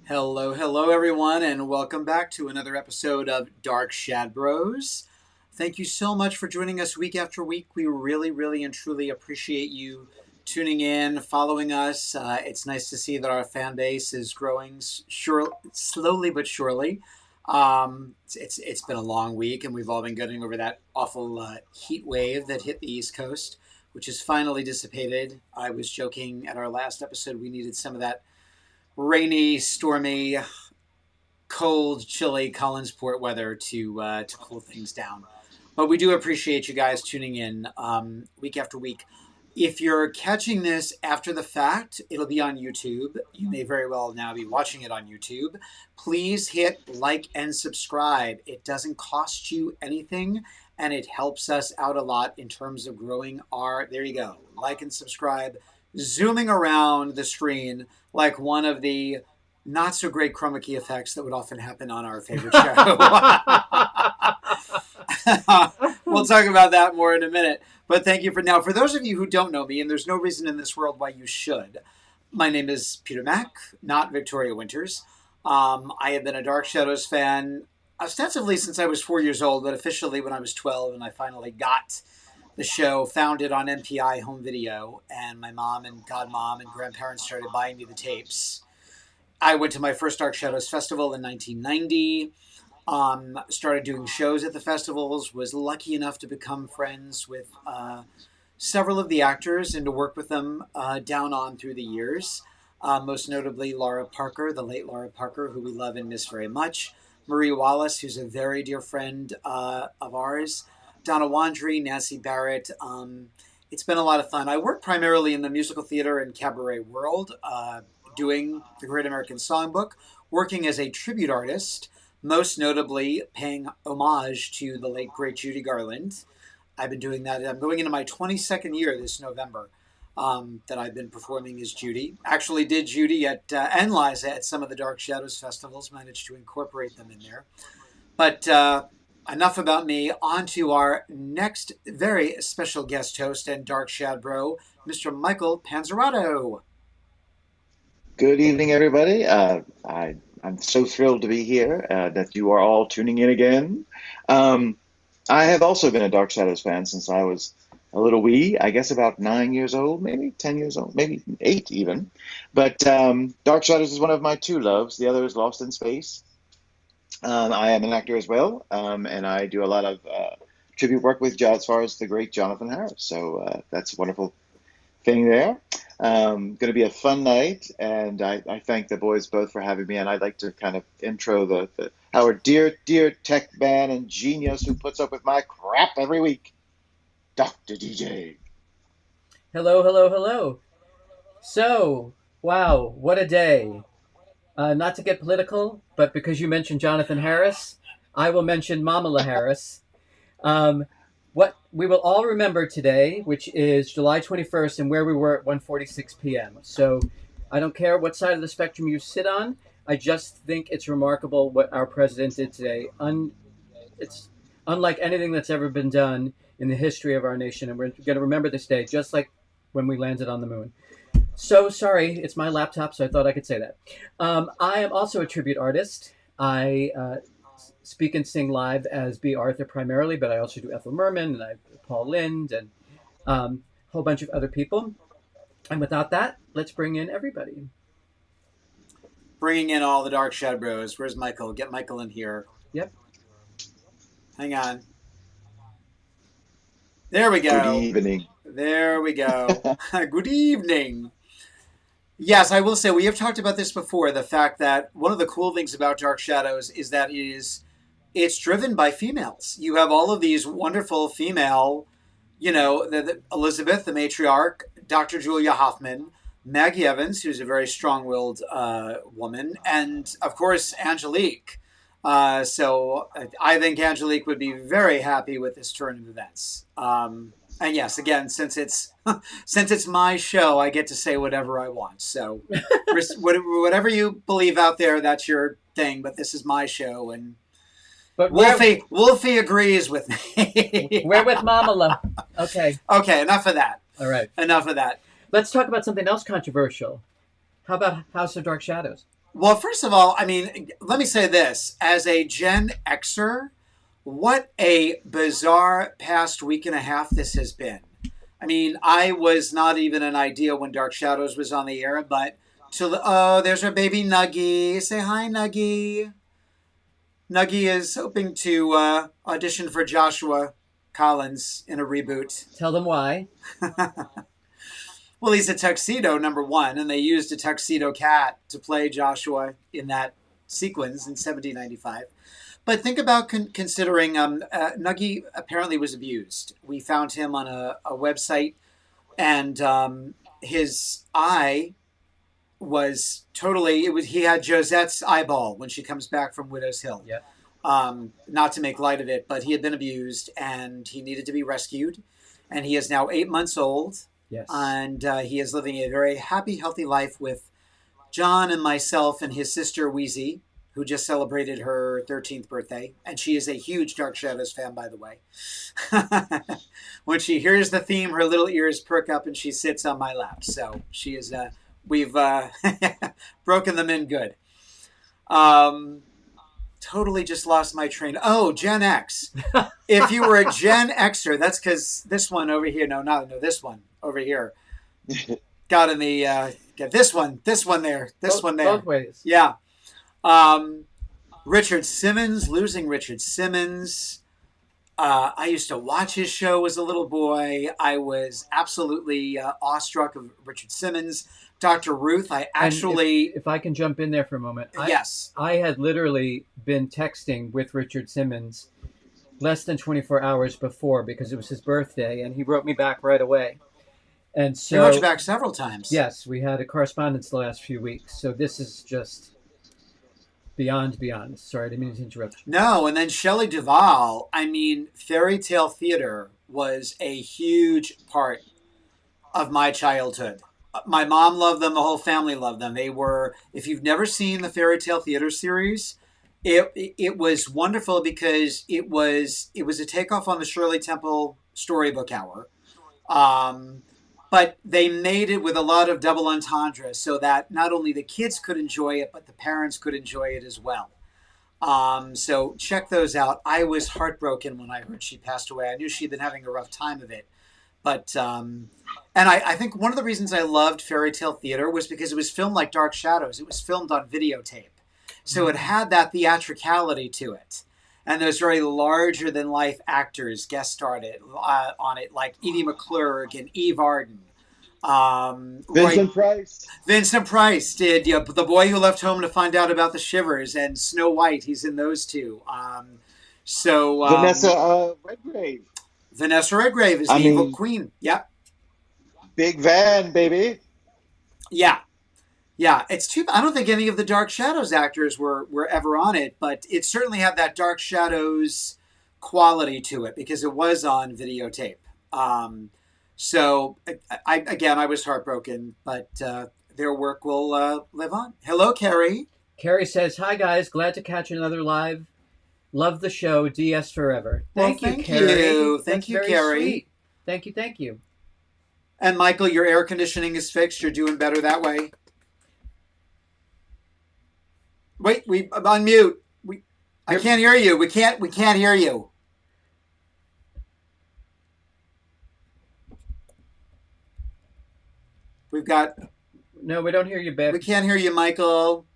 Hello, everyone, and welcome back to another episode of Dark Shad-Bros. Thank you so much for joining us week after week. We really, and truly appreciate you tuning in, following us. It's nice to see that our fan base is growing slowly but surely. It's been a long week, and we've all been getting over that awful heat wave that hit the East Coast, which has finally dissipated. I was joking at our last episode we needed some of that rainy, stormy, cold, chilly Collinsport weather to cool things down. But we do appreciate you guys tuning in week after week. If you're catching this after the fact, it'll be on YouTube. You may very well now be watching it on YouTube. Please hit like and subscribe. It doesn't cost you anything, and it helps us out a lot in terms of growing our. There you go. Like and subscribe. Zooming around the screen like one of the not so great chroma key effects that would often happen on our favorite show. We'll talk about that more in a minute. But thank you for now. For those of you who don't know me, and there's no reason in this world why you should, my name is Peter Mack, not Victoria Winters. I have been a Dark Shadows fan ostensibly since I was 4 years old, but officially when I was 12, and I finally got the show, found it on MPI home video, and my mom and godmom and grandparents started buying me the tapes. I went to my first Dark Shadows festival in 1990. Started doing shows at the festivals, was lucky enough to become friends with several of the actors and to work with them down on through the years. Most notably Laura Parker, the late Laura Parker, who we love and miss very much. Marie Wallace, who's a very dear friend of ours. Donna Wandry, Nancy Barrett. It's been a lot of fun. I work primarily in the musical theater and cabaret world, doing the Great American Songbook, working as a tribute artist, most notably paying homage to the late, great Judy Garland. I've been doing that. I'm going into my 22nd year this November that I've been performing as Judy. Actually did Judy and Liza at some of the Dark Shadows festivals, managed to incorporate them in there. But enough about me. On to our next very special guest host and Dark Shad Bro, Mr. Michael Panzerato. Good evening, everybody. I'm so thrilled to be here, that you are all tuning in again. Um, I have also been a Dark Shadows fan since I was a little wee, I guess about 9 years old, maybe 10 years old, maybe eight even. But Dark Shadows is one of my two loves. The other is Lost in Space. I am an actor as well, and I do a lot of tribute work with as far as the great Jonathan Harris. So that's a wonderful thing there. Going to be a fun night, and I thank the boys both for having me. And I'd like to kind of intro our dear tech man and genius who puts up with my crap every week, Dr. DJ. Hello. So, wow, what a day. Not to get political, but because you mentioned Jonathan Harris, I will mention Mamala Harris. What we will all remember today, which is July 21st, and where we were at 1:46 p.m. So I don't care what side of the spectrum you sit on. I just think it's remarkable what our president did today. It's unlike anything that's ever been done in the history of our nation, and we're going to remember this day just like when we landed on the moon. So sorry, it's my laptop, so I thought I could say that. I am also a tribute artist. I speak and sing live as B. Arthur primarily, but I also do Ethel Merman and Paul Lind and a whole bunch of other people. And without that, let's bring in everybody. Bringing in all the Dark Shad Bros. Where's Michael? Get Michael in here. Yep. Hang on. There we Good go. evening. There we go. Good evening. Yes, I will say we have talked about this before. The fact that one of the cool things about Dark Shadows is that it's driven by females. You have all of these wonderful female, Elizabeth, the matriarch, Dr. Julia Hoffman, Maggie Evans, who's a very strong-willed woman, and of course Angelique. So I think Angelique would be very happy with this turn of events. And yes, again, since it's my show, I get to say whatever I want. So whatever you believe out there, that's your thing. But this is my show, and but Wolfie agrees with me. We're with Mamala. Okay. Okay, enough of that. All right. Enough of that. Let's talk about something else controversial. How about House of Dark Shadows? Well, first of all, I mean, let me say this. As a Gen Xer, what a bizarre past week and a half this has been. I mean, I was not even an idea when Dark Shadows was on the air, but oh, there's our baby Nuggy. Say hi, Nuggy. Nuggy is hoping to audition for Joshua Collins in a reboot. Tell them why. Well, he's a tuxedo, number one, and they used a tuxedo cat to play Joshua in that sequence in 1795. But think about considering Nuggy apparently was abused. We found him on a website, and his eye was totally, it was, he had Josette's eyeball when she comes back from Widow's Hill. Yeah. Not to make light of it, but he had been abused and he needed to be rescued. And he is now 8 months old. Yes. And he is living a very happy, healthy life with John and myself and his sister Wheezy, who just celebrated her 13th birthday. And she is a huge Dark Shadows fan, by the way. When she hears the theme, her little ears perk up and she sits on my lap. So she is, we've broken them in good. Totally just lost my train. Oh, Gen X. If you were a Gen Xer, that's because this one over here, no, this one over here got in the, this one there, this one there. Both ways. Yeah. Richard Simmons, losing Richard Simmons. I used to watch his show as a little boy. I was absolutely awestruck of Richard Simmons. Dr. Ruth, I actually... If I can jump in there for a moment. Yes. I had literally been texting with Richard Simmons less than 24 hours before because it was his birthday, and he wrote me back right away. And so... He wrote you back several times. Yes, we had a correspondence the last few weeks. So this is just beyond. Sorry, I didn't mean to interrupt you. No, and then Shelley Duvall, I mean, fairy tale theater was a huge part of my childhood. My mom loved them. The whole family loved them. They were, if you've never seen the fairy tale theater series, it was wonderful because it was a takeoff on the Shirley Temple Storybook Hour. But they made it with a lot of double entendre so that not only the kids could enjoy it, but the parents could enjoy it as well. So check those out. I was heartbroken when I heard she passed away. I knew she'd been having a rough time of it. But, and I think one of the reasons I loved fairy tale theater was because it was filmed like Dark Shadows. It was filmed on videotape. So it had that theatricality to it. And those very larger than life actors guest starred on it, like Edie McClurg and Eve Arden. Vincent Price did The Boy Who Left Home to Find Out About the Shivers and Snow White. He's in those two. Vanessa Redgrave. Vanessa Redgrave is the evil queen. Yep. Big Van, baby. Yeah. Yeah. It's too. I don't think any of the Dark Shadows actors were ever on it, but it certainly had that Dark Shadows quality to it because it was on videotape. So I was heartbroken, but their work will live on. Hello, Carrie. Carrie says, "Hi guys, glad to catch another live. Love the show. DS forever." Thank you, Carrie. Thank you, Carrie. Sweet. Thank you. And Michael, your air conditioning is fixed. You're doing better that way. Wait, I'm on mute. I can't hear you. We can't hear you. We've got... No, we don't hear you, babe. We can't hear you, Michael.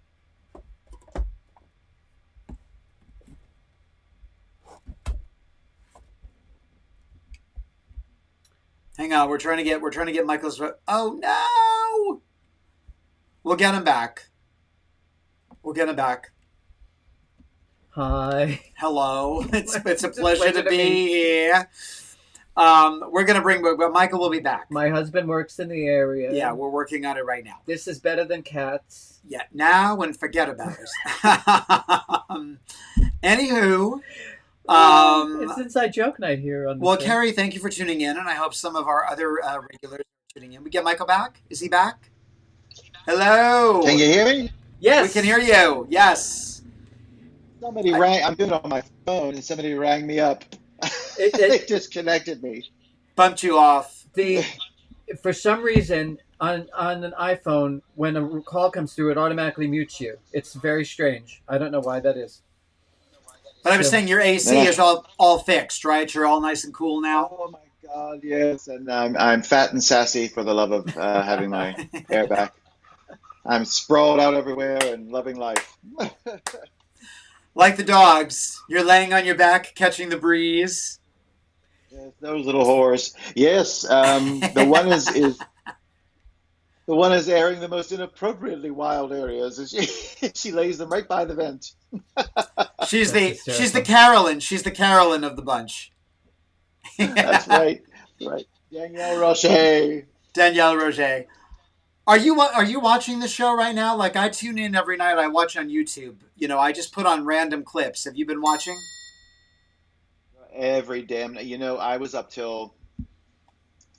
Hang on, we're trying to get Michael's... Oh, no! We'll get him back. Hi. Hello. It's a pleasure to be here. We're going to bring... Michael will be back. My husband works in the area. Yeah, we're working on it right now. This is better than cats. Yeah, now and forget about it. Anywho... it's inside joke night here on the show. Carrie, thank you for tuning in, and I hope some of our other regulars are tuning in. We get Michael back? Is he back? Hello. Can you hear me? Yes. We can hear you. Yes. Somebody rang. I'm doing it on my phone, and somebody rang me up. They disconnected me. Bumped you off. For some reason, on an iPhone, when a call comes through, it automatically mutes you. It's very strange. I don't know why that is. But I was So saying your Then AC is all fixed, right? You're all nice and cool now. oh my God, yes, and I'm fat and sassy for the love of having my hair back. I'm sprawled out everywhere and loving life. Like the dogs, you're laying on your back, catching the breeze. Yes, those little whores. Yes, the one is airing the most inappropriately wild areas. And she lays them right by the vent. that's She's the hysterical. Carolyn. She's the Carolyn of the bunch. That's right. That's right. Danielle Roche. Danielle Roget. Are you watching the show right now? Like I tune in every night. I watch on YouTube. I just put on random clips. Have you been watching? Every damn, I was up till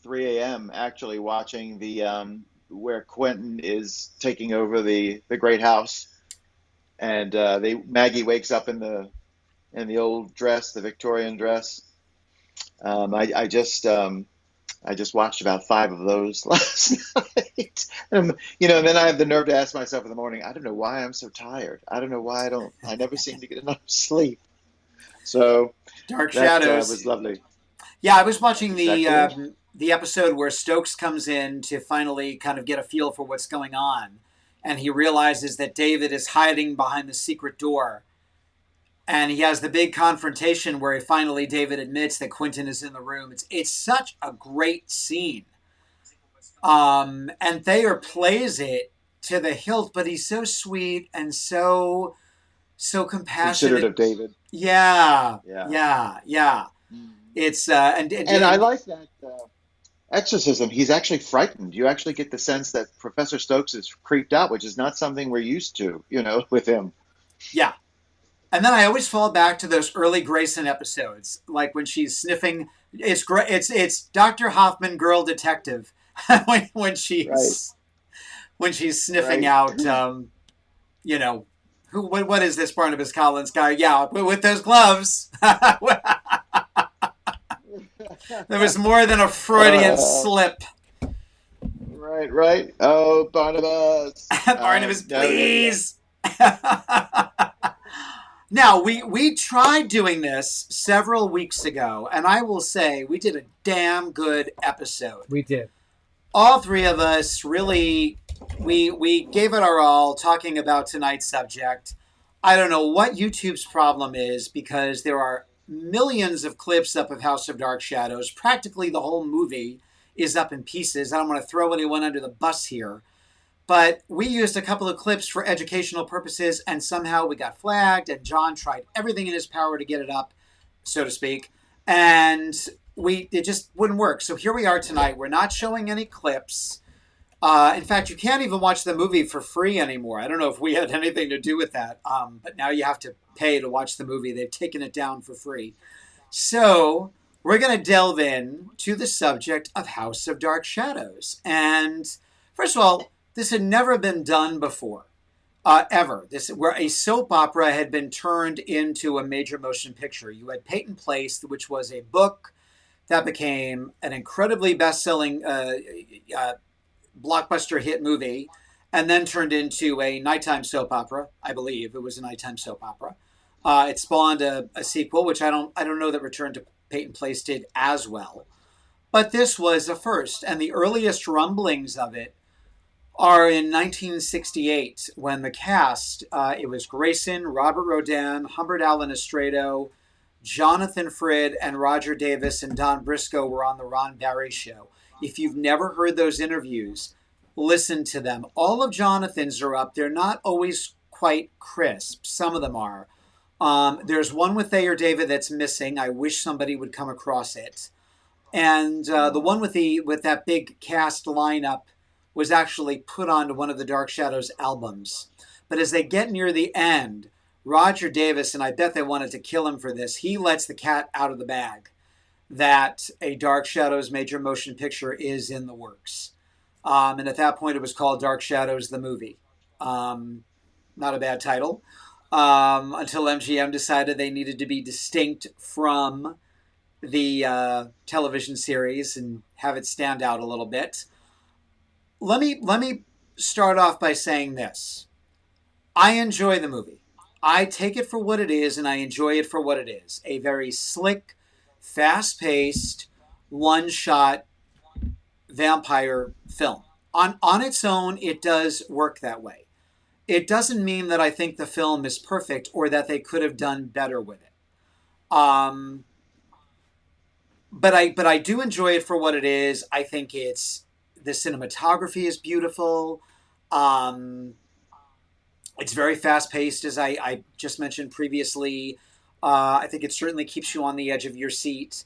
3 a.m. actually watching the where Quentin is taking over the great house, and they Maggie wakes up in the old dress, the Victorian dress. I just watched about five of those last night. And then I have the nerve to ask myself in the morning, I don't know why I'm so tired. I don't know why I never seem to get enough sleep. So Dark that Shadows. was lovely. Yeah, I was That's watching exactly it. the episode where Stokes comes in to finally kind of get a feel for what's going on, and he realizes that David is hiding behind the secret door, and he has the big confrontation where finally David admits that Quentin is in the room. It's such a great scene, and Thayer plays it to the hilt, but he's so sweet and so Considered compassionate. of David. Yeah, Yeah. yeah, yeah. Mhm. It's And I like that exorcism. He's actually frightened. You actually get the sense that Professor Stokes is creeped out, which is not something we're used to, with him. yeah. And then I always fall back to those early Grayson episodes, like when she's sniffing. It's great. It's Dr. Hoffman, girl detective, when Right, she's sniffing right. out. You know, what is this Barnabas Collins guy? Yeah, with those gloves. There was more than a Freudian Uh, slip. right, right. Oh, Barnabas. Barnabas, No, yeah. please. Now, we tried doing this several weeks ago, and I will say we did a damn good episode. We did. All three of us really we gave it our all talking about tonight's subject. I don't know what YouTube's problem is because there are millions of clips up of House of Dark Shadows. Practically the whole movie is up in pieces. I don't want to throw anyone under the bus here, but we used a couple of clips for educational purposes, and somehow we got flagged, and John tried everything in his power to get it up, so to speak, and it just wouldn't work. So here we are tonight. We're not showing any clips. In fact, you can't even watch the movie for free anymore. I don't know if we had anything to do with that, but now you have to pay to watch the movie. They've taken it down for free. So we're going to delve in to the subject of House of Dark Shadows. And first of all, this had never been done before, ever. This where a soap opera had been turned into a major motion picture. You had Peyton Place, which was a book that became an incredibly best-selling uh, blockbuster hit movie, and then turned into a nighttime soap opera. I believe it was a nighttime soap opera. It spawned a sequel, which I don't know that Return to Peyton Place did as well. But this was a first, and the earliest rumblings of it are in 1968 when the cast, it was Grayson, Robert Rodin, Humbert Allen Estrado, Jonathan Frid, and Roger Davis and Don Briscoe were on the Ron Barry show. If you've never heard those interviews, listen to them. All of Jonathan's are up. They're not always quite crisp. Some of them are. There's one with Thayer David that's missing. I wish somebody would come across it. And the one with that big cast lineup was actually put onto one of the Dark Shadows albums. But as they get near the end, Roger Davis, and I bet they wanted to kill him for this, he lets the cat out of the bag that a Dark Shadows major motion picture is in the works. And at that point, it was called Dark Shadows the movie. Not a bad title. Until MGM decided they needed to be distinct from the television series and have it stand out a little bit. let me start off by saying this. I enjoy the movie. I take it for what it is, and I enjoy it for what it is. A very slick, fast-paced, one-shot vampire film. On its own, it does work that way. It doesn't mean that I think the film is perfect or that they could have done better with it. Um, but I do enjoy it for what it is. I think it's the cinematography is beautiful. Um, it's very fast paced, as I just mentioned previously. I think it certainly keeps you on the edge of your seat.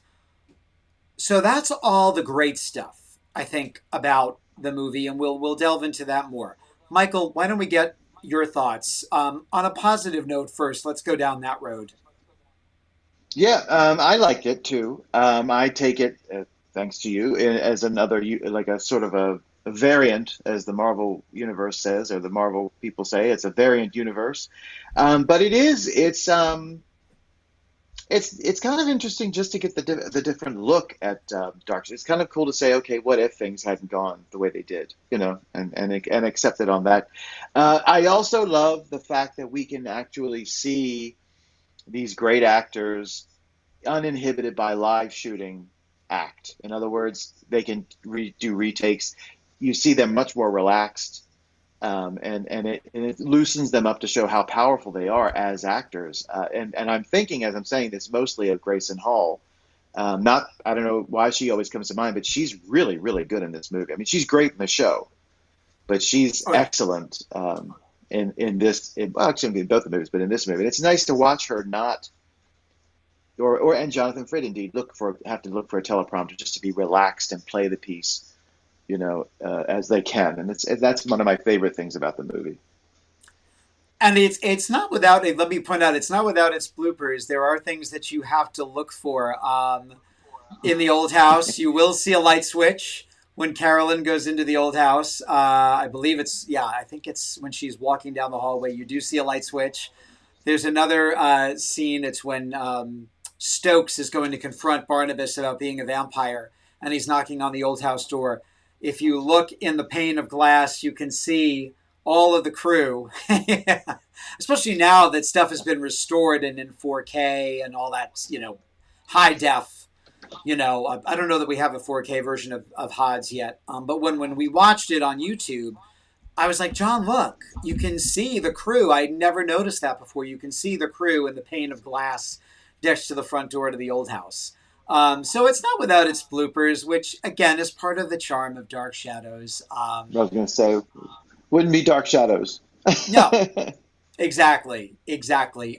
So that's all the great stuff I think about the movie, and we'll delve into that more. Michael, why don't we get your thoughts on a positive note first? Let's go down that road. Yeah, I liked it too. I take it, thanks to you, as another like a sort of a variant, as the Marvel universe says, or the Marvel people say. It's a variant universe, but it's kind of interesting just to get the different look at Dark. It's kind of cool to say, okay, what if things hadn't gone the way they did, and accept it on that. I also love the fact that we can actually see these great actors uninhibited by live shooting act. In other words, they can do retakes. You see them much more relaxed, and it loosens them up to show how powerful they are as actors. And I'm thinking, as I'm saying this, mostly of Grayson Hall. Not I don't know why she always comes to mind, but she's really really good in this movie. I mean, she's great in the show, but she's Oh yeah. excellent in this. Well, actually, in both the movies, but in this movie, and it's nice to watch her not or and Jonathan Frid indeed have to look for a teleprompter just to be relaxed and play the piece, as they can, and that's one of my favorite things about the movie. And it's not without it. Let me point out, it's not without its bloopers. There are things that you have to look for. In the old house, you will see a light switch when Carolyn goes into the old house. I believe it's yeah. I think it's when she's walking down the hallway. You do see a light switch. There's another scene. It's when Stokes is going to confront Barnabas about being a vampire, and he's knocking on the old house door. If you look in the pane of glass, you can see all of the crew. Especially now that stuff has been restored and in 4K and all that, high def. I don't know that we have a 4K version of HODs yet, but when we watched it on YouTube, I was like, John, look, you can see the crew. I never noticed that before. You can see the crew in the pane of glass next to the front door to the old house. So it's not without its bloopers, which again is part of the charm of Dark Shadows. I was going to say, wouldn't be Dark Shadows. No, exactly, exactly.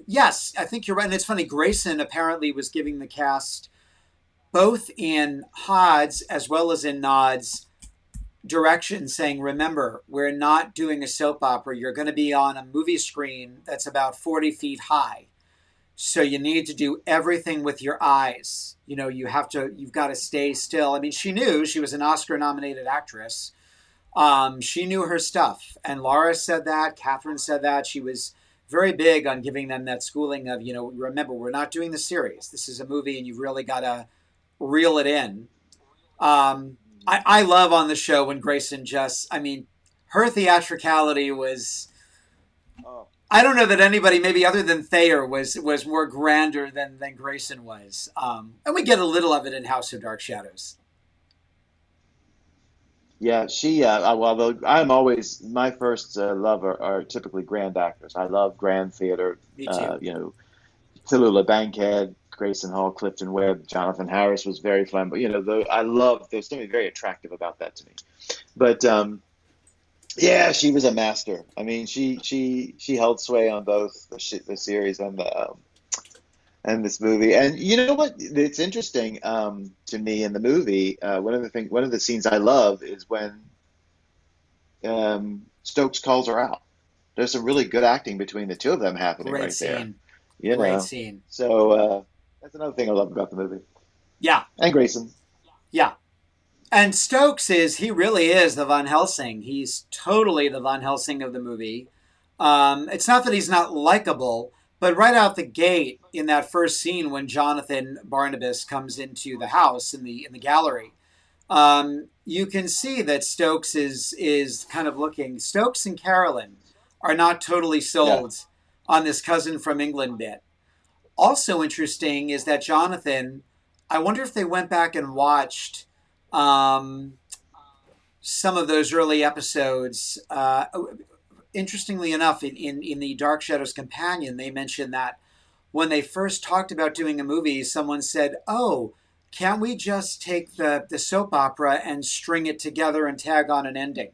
Yes, I think you're right. And it's funny. Grayson apparently was giving the cast both in HODs as well as in nods direction saying, remember, we're not doing a soap opera. You're going to be on a movie screen that's about 40 feet high. So you need to do everything with your eyes. You've got to stay still. I mean, she knew she was an Oscar nominated actress. She knew her stuff. And Laura said that. Catherine said that. She was very big on giving them that schooling of, remember, we're not doing the series. This is a movie and you've really got to reel it in. I love on the show when Grayson I mean, her theatricality was, Oh, I don't know that anybody, maybe other than Thayer, was more grander than Grayson was. And we get a little of it in House of Dark Shadows. yeah, she. Well, though I'm always my first love are typically grand actors. I love grand theater. Me too. Tallulah Bankhead, Grayson Hall, Clifton Webb, Jonathan Harris was very flamboyant. I love. There's something very attractive about that to me. But yeah, she was a master. I mean, she held sway on both the series and this movie. And you know what? It's interesting to me in the movie. One of the scenes I love is when Stokes calls her out. There's some really good acting between the two of them happening Great right there. scene. You Great know, scene. so that's another thing I love about the movie. Yeah. And Grayson. Yeah. And he really is the Van Helsing. He's totally the Van Helsing of the movie. It's not that he's not likable, but right out the gate in that first scene when Jonathan Barnabas comes into the house in the gallery, you can see that Stokes is kind of looking. Stokes and Carolyn are not totally Yeah. sold on this cousin from England bit. Also interesting is that Jonathan. I wonder if they went back and watched um, some of those early episodes. Interestingly enough, in the Dark Shadows Companion, they mentioned that when they first talked about doing a movie, someone said, "Oh, can't we just take the soap opera and string it together and tag on an ending?"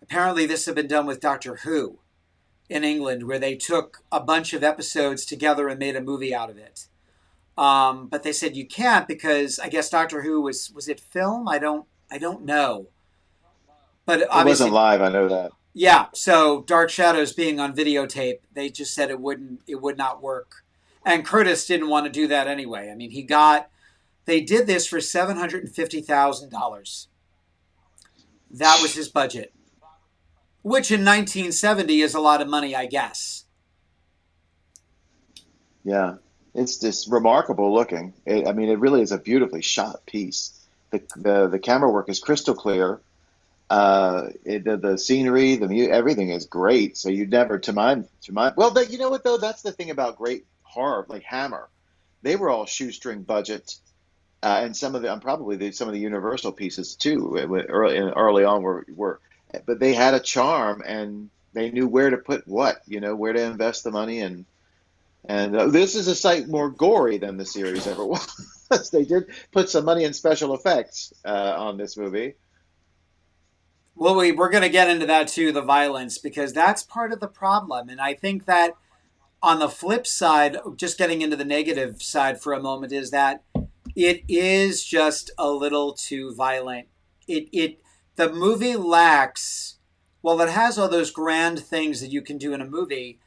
Apparently, this had been done with Doctor Who in England, where they took a bunch of episodes together and made a movie out of it. But they said you can't because I guess Doctor Who was it film? I don't know, but It wasn't obviously, live, I know that. yeah. So Dark Shadows being on videotape, they just said it would not work. And Curtis didn't want to do that anyway. I mean, they did this for $750,000. That was his budget, which in 1970 is a lot of money, I guess. Yeah, it's just remarkable looking. I mean, it really is a beautifully shot piece. The camera work is crystal clear. The scenery, everything is great. So you never, to my, well, you know what though? That's the thing about great horror, like Hammer. They were all shoestring budget, and some of the, and probably some of the Universal pieces too. Early on but they had a charm and they knew where to put what, where to invest the money and this is a sight more gory than the series ever was. They did put some money in special effects on this movie. Well, we're going to get into that too, the violence, because that's part of the problem. And I think that on the flip side, just getting into the negative side for a moment, is that it is just a little too violent. The movie lacks, well, it has all those grand things that you can do in a movie.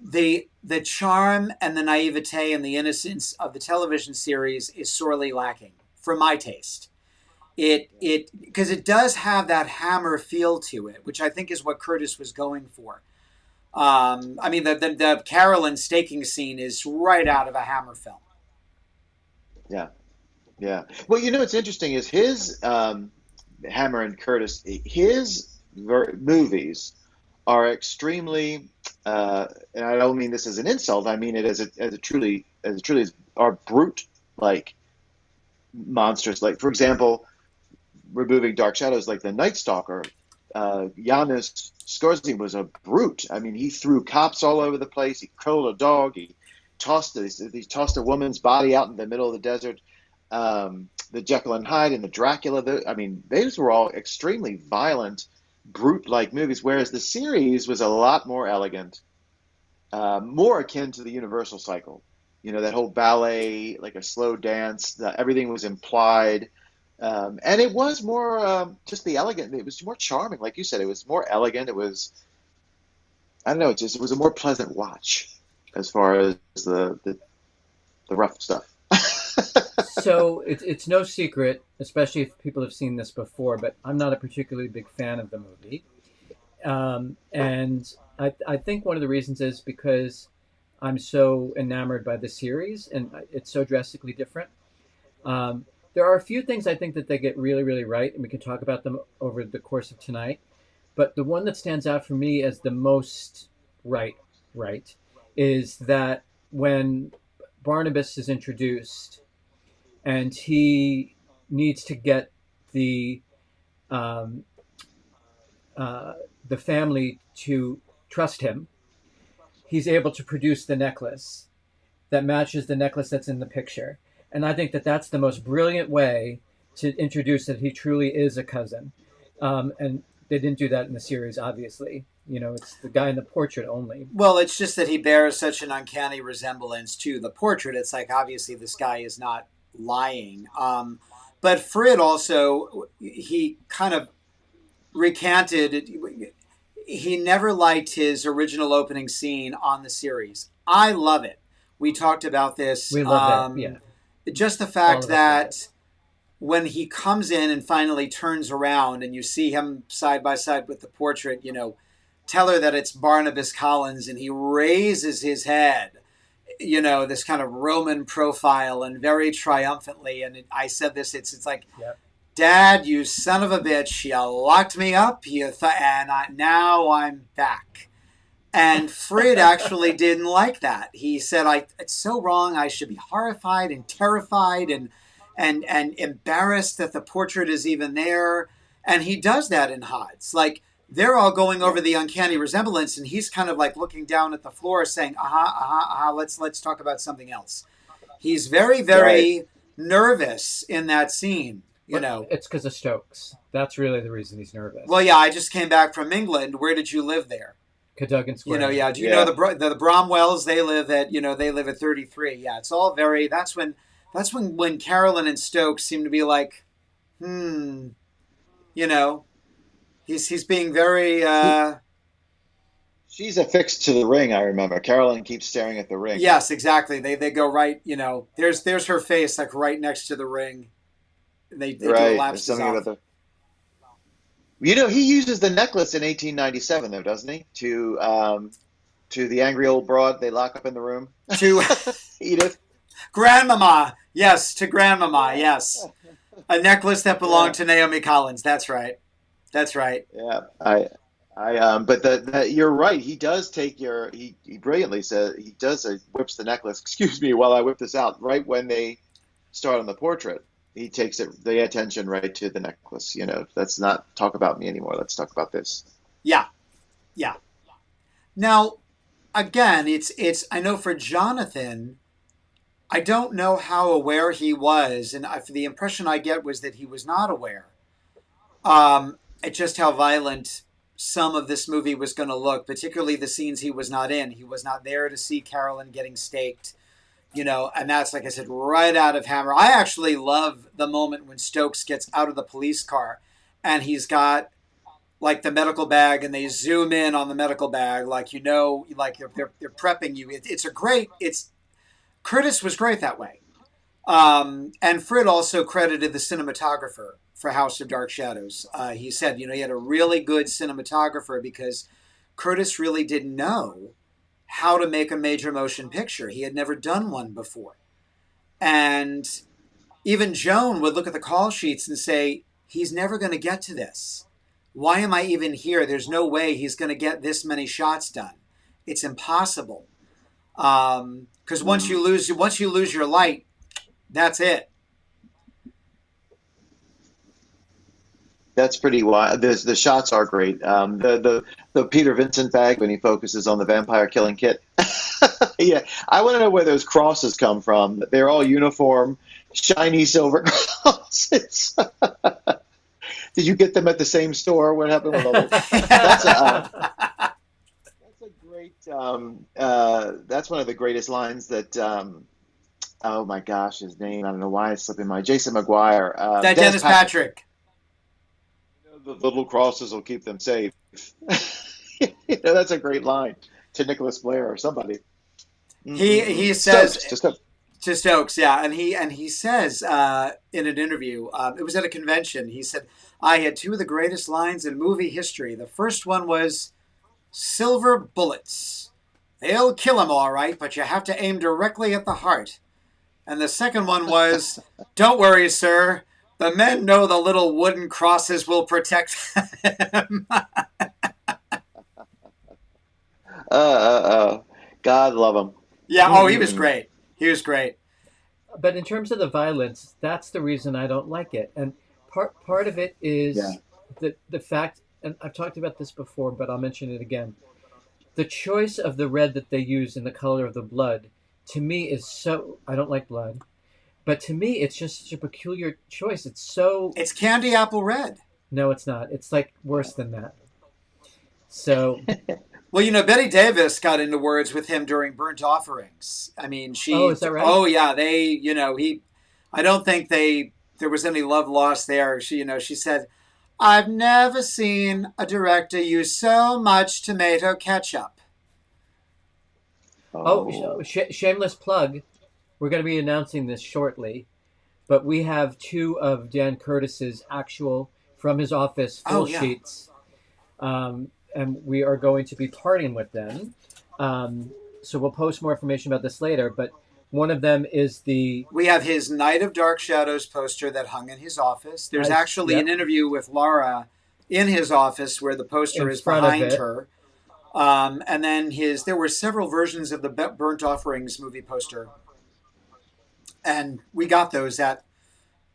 The charm and the naivete and the innocence of the television series is sorely lacking for my taste. It because it does have that Hammer feel to it, which I think is what Curtis was going for. I mean, the Carolyn staking scene is right out of a Hammer film. Yeah, yeah. Well, what's interesting is his Hammer and Curtis. His movies are extremely, and I don't mean this as an insult. I mean it as it truly is, are brute like monsters. Like for example, removing Dark Shadows, like the Night Stalker, Janusz Skorzi was a brute. I mean, he threw cops all over the place. He killed a dog. He tossed a woman's body out in the middle of the desert. The Jekyll and Hyde and the Dracula. I mean, those were all extremely violent, brute-like movies. Whereas the series was a lot more elegant, more akin to the Universal cycle. That whole ballet, like a slow dance. Everything was implied. And it was more just the elegant. It was more charming, like you said. It was more elegant. It was, I don't know. It was a more pleasant watch as far as the rough stuff. So it's no secret, especially if people have seen this before, but I'm not a particularly big fan of the movie. And I think one of the reasons is because I'm so enamored by the series and it's so drastically different. There are a few things I think that they get really, really right, and we can talk about them over the course of tonight. But the one that stands out for me as the most right, is that when Barnabas is introduced and he needs to get the um, the family to trust him, he's able to produce the necklace that matches the necklace that's in the picture. And I think that that's the most brilliant way to introduce that he truly is a cousin. And they didn't do that in the series, obviously. It's the guy in the portrait only. Well, it's just that he bears such an uncanny resemblance to the portrait. It's like obviously this guy is not lying. But Frid also, he kind of recanted. He never liked his original opening scene on the series. I love it. We talked about this. We love that. Yeah, Just the all fact of us love it. that when he comes in and finally turns around and you see him side by side with the portrait, tell her that it's Barnabas Collins and he raises his head, this kind of Roman profile and very triumphantly. And I said this, it's like, Yep. Dad, you son of a bitch, you locked me up, now I'm back. And Frid actually didn't like that. He said, it's so wrong. I should be horrified and terrified and embarrassed that the portrait is even there. And he does that in Hod's. Like, they're all going Yeah. over the uncanny resemblance, and he's kind of like looking down at the floor saying, let's talk about something else. He's very, Right. very nervous in that scene, you But know. it's because of Stokes. That's really the reason he's nervous. Well, yeah, I just came back from England. Where did you live there? Cadogan You know, Square. yeah. Do you know Yeah. the Bromwells? They live at 33. Yeah, it's all very. That's when Carolyn and Stokes seem to be like, you know, he's being very. He, she's affixed to the ring, I remember. Carolyn keeps staring at the ring. Yes, exactly. They go right. You know, there's her face like right next to the ring. They do Right. There's elapses something about off the. You know, he uses the necklace in 1897, though, doesn't he? To the angry old broad they lock up in the room. to Edith. Grandmama. Yes, to Grandmama. Yeah. Yes, a necklace that belonged Yeah. to Naomi Collins. That's right. That's right. Yeah. But you're right. He does take he brilliantly says he does whips the necklace. Excuse me, while I whip this out. Right when they start on the portrait, he takes the attention right to the necklace. You know, let's not talk about me anymore. Let's talk about this. Yeah, yeah. Now, again, it's. I know for Jonathan, I don't know how aware he was, and the impression I get was that he was not aware. At just how violent some of this movie was going to look, particularly the scenes he was not in. He was not there to see Carolyn getting staked, and that's, like I said, right out of Hammer. I actually love the moment when Stokes gets out of the police car, and he's got like the medical bag, and they zoom in on the medical bag, like like they're prepping you. It's a great. It's Curtis was great that way. And Frid also credited the cinematographer for House of Dark Shadows. He said, he had a really good cinematographer because Curtis really didn't know how to make a major motion picture. He had never done one before. And even Joan would look at the call sheets and say, he's never going to get to this. Why am I even here? There's no way he's going to get this many shots done. It's impossible. Because once you lose your light, that's it. That's pretty wild. The shots are great. The Peter Vincent bag when he focuses on the vampire killing kit. Yeah, I want to know where those crosses come from. They're all uniform, shiny silver crosses. Did you get them at the same store? What happened with all those? That's a great. That's one of the greatest lines that. Oh my gosh, his name. I don't know why it's slipping my. Jason McGuire. That Dennis Dennis Patrick. The little crosses will keep them safe. That's a great line to Nicholas Blair or somebody. He says Stokes, just Stokes. to Stokes, yeah, and he says in an interview, it was at a convention. He said, "I had two of the greatest lines in movie history. The first one was silver bullets. They'll kill him all right, but you have to aim directly at the heart. And the second one was, don't worry, sir. The men know the little wooden crosses will protect them." God love him. Yeah, oh, he was Mm-mm. great. He was great. But in terms of the violence, that's the reason I don't like it. And part of it Yeah. is the fact, and I've talked about this before, but I'll mention it again. The choice of the red that they use in the color of the blood, to me, is so. I don't like blood, but to me, it's just such a peculiar choice. It's so. It's candy apple red. No, it's not. It's like worse than that. So. Well, Betty Davis got into words with him during Burnt Offerings. I mean, Oh, is that right? oh yeah, I don't think there was any love lost there. She said, I've never seen a director use so much tomato ketchup. Oh, shameless plug. We're going to be announcing this shortly, but we have two of Dan Curtis's actual from his office full Oh, yeah. sheets, and we are going to be parting with them. So we'll post more information about this later. But One of them is the We have his Night of Dark Shadows poster that hung in his office. There's I actually an yep interview with Laura in his office where the poster in is front of behind it. her. And then there were several versions of the Burnt Offerings movie poster, and we got those at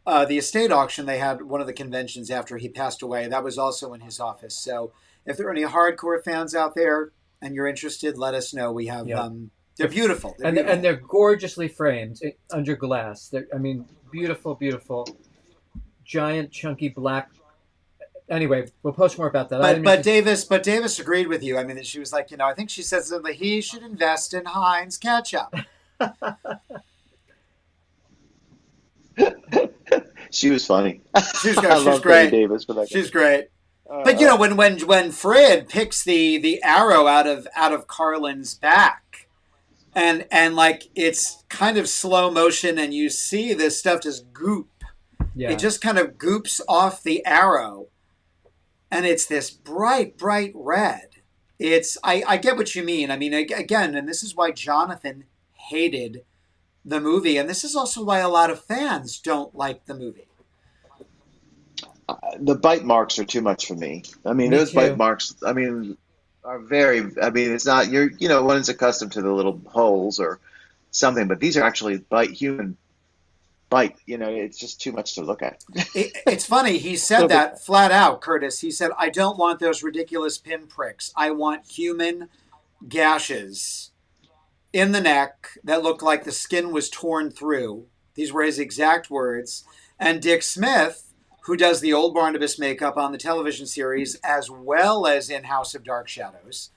the estate auction. They had one of the conventions after he passed away. That was also in his office. So if there are any hardcore fans out there and you're interested, let us know. We have Yep. they're beautiful. They're And beautiful. they're gorgeously framed under glass. I mean, beautiful, beautiful, giant, chunky black. Anyway, we'll post more about that. I didn't mean to. But Davis agreed with you. I mean, she was like, I think she said something like he should invest in Heinz ketchup. She was funny. She's I she's love Betty great. Davis for that. She's great. But Uh, when Fred picks the arrow out of Carlin's back, and like it's kind of slow motion, and you see this stuff just goop. It Yeah. just kind of goops off the arrow, and it's this bright red. I get what you mean. I mean, again, and this is why Jonathan hated the movie, and this is also why a lot of fans don't like the movie. the bite marks are too much for me. I mean, Me those bite too. marks, I mean, are very, I mean, it's not, one's accustomed to the little holes or something, but these are actually human bite. It's just too much to look at. It's funny. He said So, but that flat out, Curtis. He said, "I don't want those ridiculous pinpricks. I want human gashes in the neck that look like the skin was torn through." These were his exact words. And Dick Smith, who does the old Barnabas makeup on the television series as well as in House of Dark Shadows,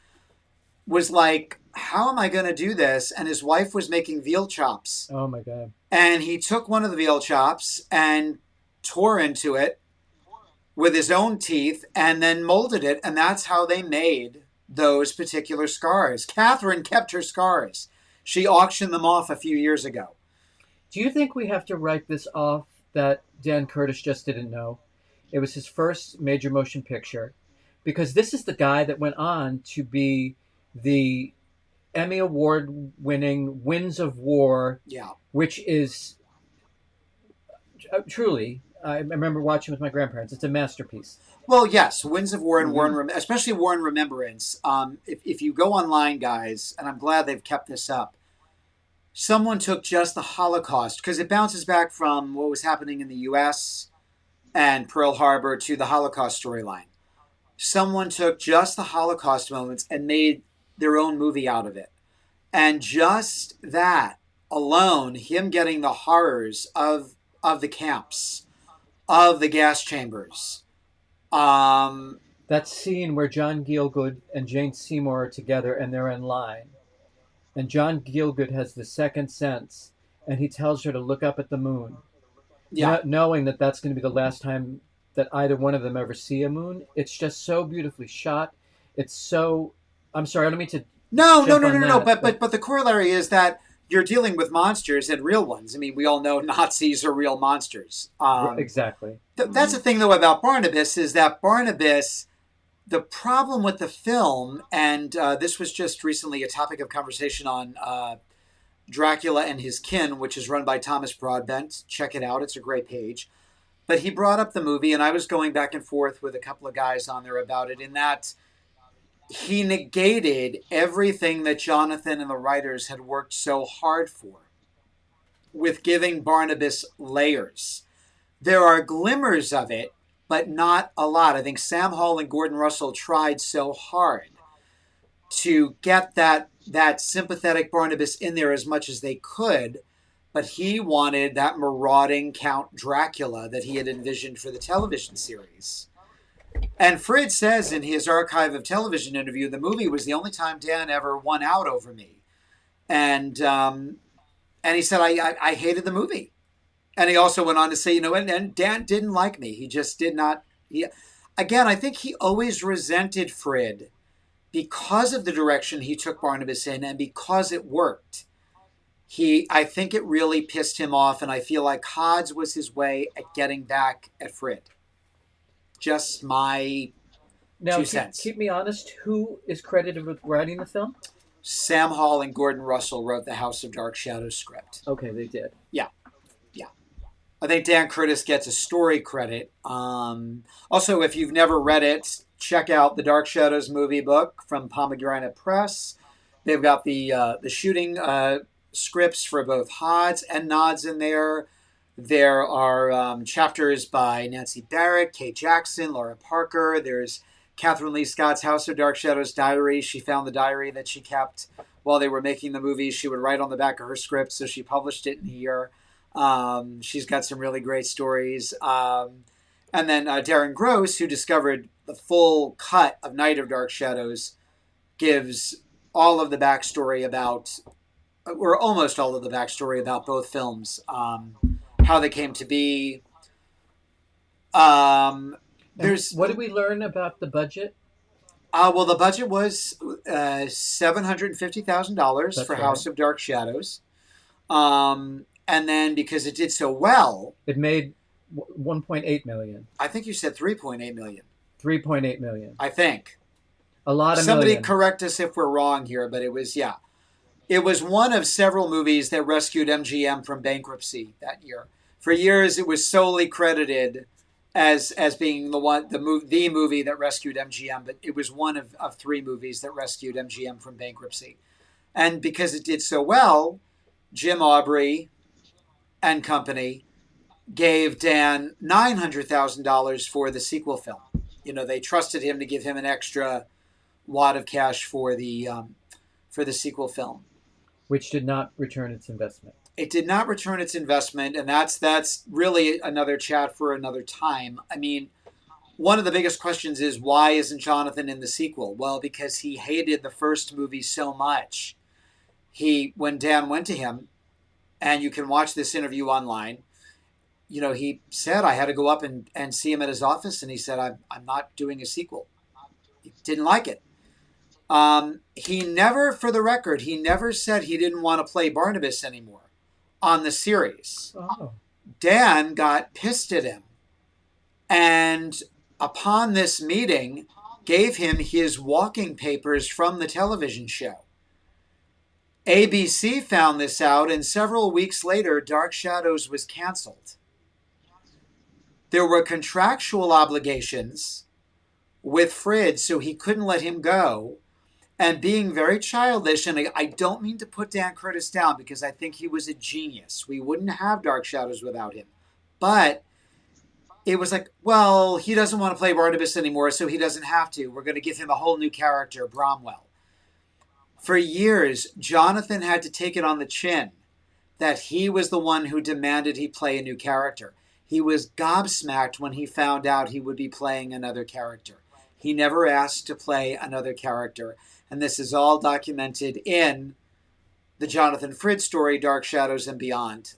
was like, how am I going to do this? And his wife was making veal chops. Oh my god. And he took one of the veal chops and tore into it with his own teeth and then molded it. And that's how they made those particular scars. Catherine kept her scars. She auctioned them off a few years ago. Do you think we have to write this off that Dan Curtis just didn't know? It was his first major motion picture. Because this is the guy that went on to be the Emmy Award winning Winds of War, Yeah. which is truly, I remember watching with my grandparents. It's a masterpiece. Well, yes, Winds of War and mhm. Especially War and Remembrance. If you go online, guys, and I'm glad they've kept this up, someone took just the Holocaust, because it bounces back from what was happening in the U.S. and Pearl Harbor to the Holocaust storyline. Someone took just the Holocaust moments and made their own movie out of it. And just that alone, him getting the horrors of the camps, of the gas chambers. Um, That scene where John Gielgud and Jane Seymour are together and they're in line, and John Gielgud has the second sense, and he tells her to look up at the moon, yeah. knowing that that's going to be the last time that either one of them ever see a moon. It's just so beautifully shot. It's so. I'm sorry, I don't mean to No, jump no, no, on no, no. that, But the corollary is that you're dealing with monsters and real ones. I mean, we all know Nazis are real monsters. Exactly. That's the thing, though, about Barnabas is that Barnabas. The problem with the film, and this was just recently a topic of conversation on Dracula and His Kin, which is run by Thomas Broadbent. Check it out; it's a great page. But he brought up the movie, and I was going back and forth with a couple of guys on there about it. In that he negated everything that Jonathan and the writers had worked so hard for with giving Barnabas layers. There are glimmers of it, but not a lot. I think Sam Hall and Gordon Russell tried so hard to get that sympathetic Barnabas in there as much as they could, but he wanted that marauding Count Dracula that he had envisioned for the television series. And Frid says in his archive of television interview, the movie was the only time Dan ever won out over me, and he said I hated the movie, and he also went on to say, and Dan didn't like me. He just did not. Again, I think he always resented Frid because of the direction he took Barnabas in, and because it worked. I think it really pissed him off, and I feel like Hodds was his way at getting back at Frid. Just my Now, two keep, cents. keep me honest. Who is credited with writing the film? Sam Hall and Gordon Russell wrote the House of Dark Shadows script. Okay, they did. Yeah, yeah. I think Dan Curtis gets a story credit. Also, if you've never read it, check out the Dark Shadows movie book from Pomegranate Press. They've got the shooting scripts for both Hodds and Nods in there. There are chapters by Nancy Barrett, Kate Jackson, Laura Parker. There's Catherine Lee Scott's House of Dark Shadows diary. She found the diary that she kept while they were making the movie. She would write on the back of her script, so she published it in here. She's got some really great stories. And then Darren Gross, who discovered the full cut of Night of Dark Shadows, gives all of the backstory about, or almost all of the backstory about both films, how they came to be. There's What did we learn about the budget? Well, the budget was $750,000 for right. House of Dark Shadows. And then because it did so well, it made 1.8 million. I think you said 3.8 million. 3.8 million. I think. A lot of Somebody million. correct us if we're wrong here, but it was, yeah. It was one of several movies that rescued MGM from bankruptcy that year. For years, it was solely credited as being the movie that rescued MGM, but it was one of three movies that rescued MGM from bankruptcy. And because it did so well, Jim Aubrey and company gave Dan $900,000 for the sequel film. You know, they trusted him to give him an extra wad of cash for the sequel film, which did not return its investment. It did not return its investment, and that's really another chat for another time. I mean, one of the biggest questions is, why isn't Jonathan in the sequel? Well, because he hated the first movie so much. When Dan went to him, and you can watch this interview online, you know, he said, I had to go up and see him at his office, and he said, I'm not doing a sequel. He didn't like it. He never, for the record, he never said he didn't want to play Barnabas anymore on the series. Oh. Dan got pissed at him, and upon this meeting, gave him his walking papers from the television show. ABC found this out, and several weeks later, Dark Shadows was canceled. There were contractual obligations with Frid, so he couldn't let him go. And being very childish, and I don't mean to put Dan Curtis down because I think he was a genius. We wouldn't have Dark Shadows without him. But it was like, well, he doesn't want to play Barnabas anymore, so he doesn't have to. We're going to give him a whole new character, Bromwell. For years, Jonathan had to take it on the chin that he was the one who demanded he play a new character. He was gobsmacked when he found out he would be playing another character. He never asked to play another character. And this is all documented in the Jonathan Frid story, Dark Shadows and Beyond,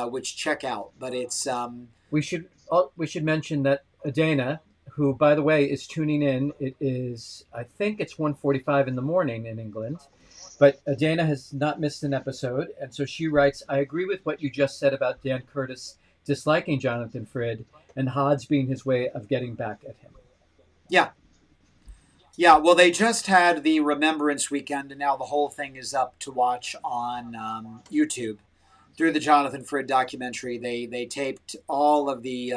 which check out. But it's... We should mention that Adana, who, by the way, is tuning in, it is, I think it's 1:45 in the morning in England, but Adana has not missed an episode. And so she writes, I agree with what you just said about Dan Curtis disliking Jonathan Frid and Hodds being his way of getting back at him. Yeah. Yeah, well, they just had the Remembrance Weekend, and now the whole thing is up to watch on YouTube through the Jonathan Frid documentary. They taped all of the,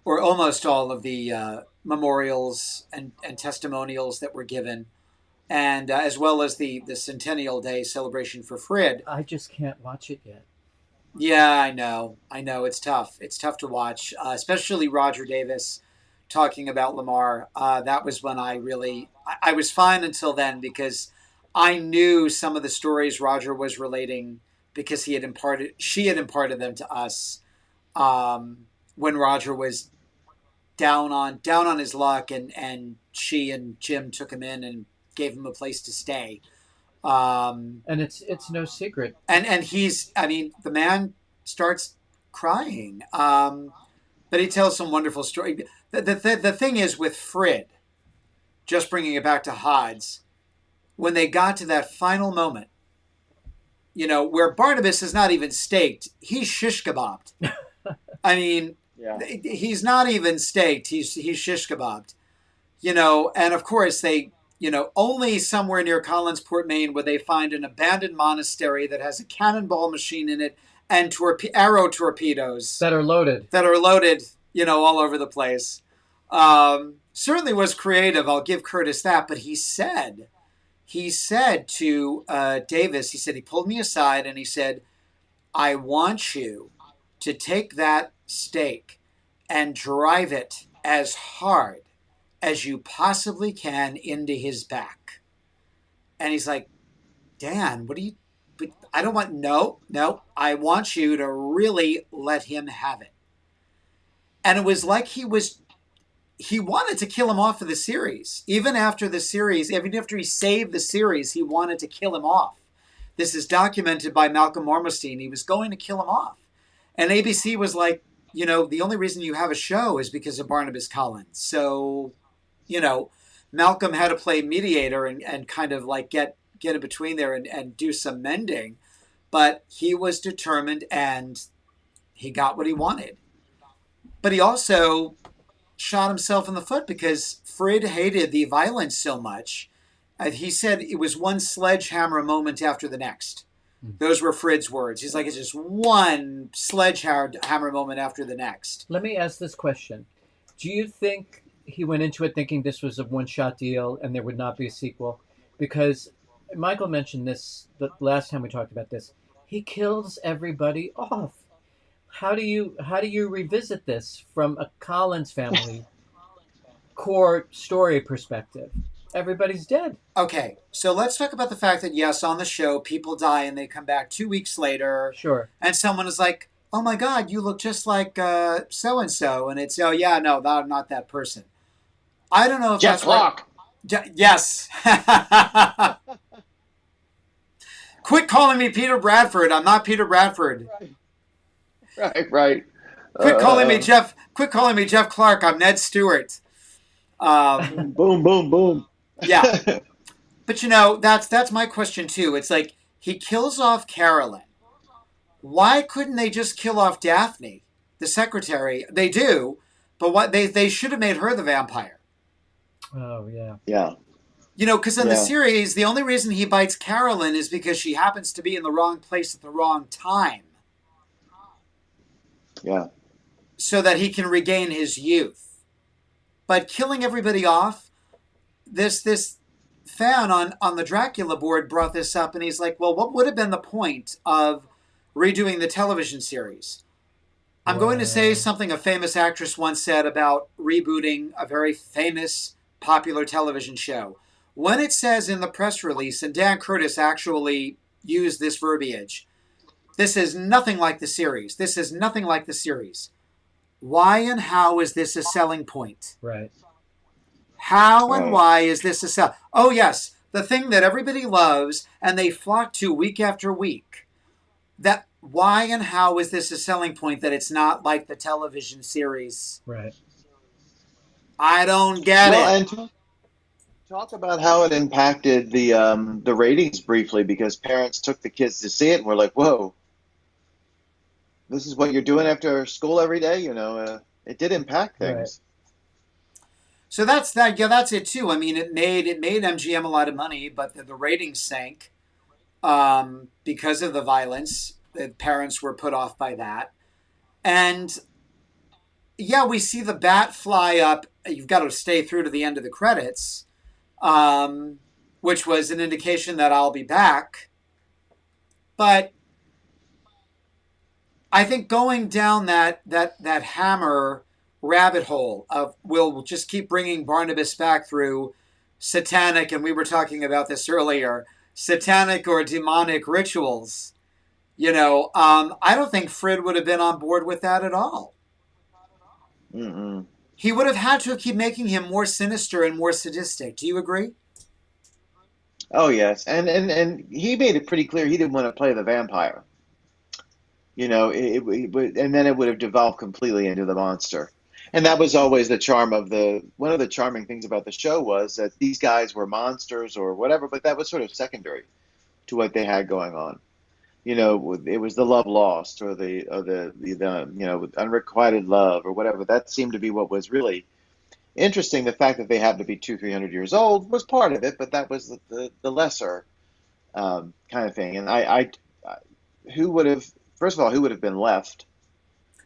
or almost all of the memorials and testimonials that were given, and as well as the Centennial Day celebration for Frid. I just can't watch it yet. Yeah, I know. It's tough. It's tough to watch, especially Roger Davis talking about Lamar. That was when I was fine until then, because I knew some of the stories Roger was relating because she had imparted them to us when Roger was down on his luck, and she and Jim took him in and gave him a place to stay. And it's no secret. And he's, I mean, the man starts crying. But he tells some wonderful story. The thing is with Frid, just bringing it back to Hodds, when they got to that final moment, you know, where Barnabas is not even staked, he's shish kebabbed. I mean, yeah. He's not even staked, he's shish kebabbed. You know, and of course they only somewhere near Collinsport, Maine, would they find an abandoned monastery that has a cannonball machine in it and arrow torpedoes That are loaded. that are loaded, all over the place. Certainly was creative. I'll give Curtis that. But he said to Davis, he pulled me aside and he said, I want you to take that stake and drive it as hard as you possibly can into his back. And he's like, Dan, what do you, but I don't want, no, I want you to really let him have it. And it was like he wanted to kill him off for the series. Even after he saved the series, he wanted to kill him off. This is documented by Malcolm Marmorstein. He was going to kill him off. And ABC was like, the only reason you have a show is because of Barnabas Collins. So, Malcolm had to play mediator and kind of like get in between there and do some mending. But he was determined and he got what he wanted. But he also shot himself in the foot because Frid hated the violence so much. He said it was one sledgehammer moment after the next. Those were Frid's words. He's like, it's just one sledgehammer moment after the next. Let me ask this question. Do you think he went into it thinking this was a one-shot deal and there would not be a sequel? Because Michael mentioned this the last time we talked about this. He kills everybody off. How do you revisit this from a Collins family core story perspective? Everybody's dead. Okay, so let's talk about the fact that, yes, on the show, people die and they come back 2 weeks later. Sure. And someone is like, oh my God, you look just like so-and-so. And it's, oh yeah, no, not that person. I don't know if Jeff that's Locke. right. Yes. Quit calling me Peter Bradford. I'm not Peter Bradford. Right. Quit calling me Jeff Clark. I'm Ned Stewart. Boom, boom, boom. Yeah. But that's my question too. It's like he kills off Carolyn. Why couldn't they just kill off Daphne, the secretary? They do, but what they should have made her the vampire. Oh yeah. Yeah. Because in the series, the only reason he bites Carolyn is because she happens to be in the wrong place at the wrong time. Yeah. So that he can regain his youth. But killing everybody off, this fan on the Dracula board brought this up, and he's like, well, what would have been the point of redoing the television series? I'm going to say something a famous actress once said about rebooting a very famous, popular television show. When it says in the press release, and Dan Curtis actually used this verbiage, this is nothing like the series. This is nothing like the series. Why and how is this a selling point? Right. How and why is this a sell? Oh, yes, the thing that everybody loves and they flock to week after week. That why and how is this a selling point that it's not like the television series? Right. I don't get it. And talk about how it impacted the ratings briefly, because parents took the kids to see it and were like, whoa, this is what you're doing after school every day? It did impact things. Right. So that's that. Yeah, that's it too. I mean, it made MGM a lot of money, but the ratings sank because of the violence. The parents were put off by that, and yeah, we see the bat fly up. You've got to stay through to the end of the credits, which was an indication that I'll be back. But I think going down that Hammer rabbit hole of we'll just keep bringing Barnabas back through satanic, and we were talking about this earlier, satanic or demonic rituals. I don't think Frid would have been on board with that at all. Mm-mm. He would have had to keep making him more sinister and more sadistic. Do you agree? Oh yes, and he made it pretty clear he didn't want to play the vampire. And then it would have devolved completely into the monster. And that was always the charm of one of the charming things about the show was that these guys were monsters or whatever, but that was sort of secondary to what they had going on. It was the love lost or the unrequited love or whatever. That seemed to be what was really interesting. The fact that they happened to be 200, 300 years old was part of it, but that was the lesser kind of thing. And who would have, first of all, who would have been left?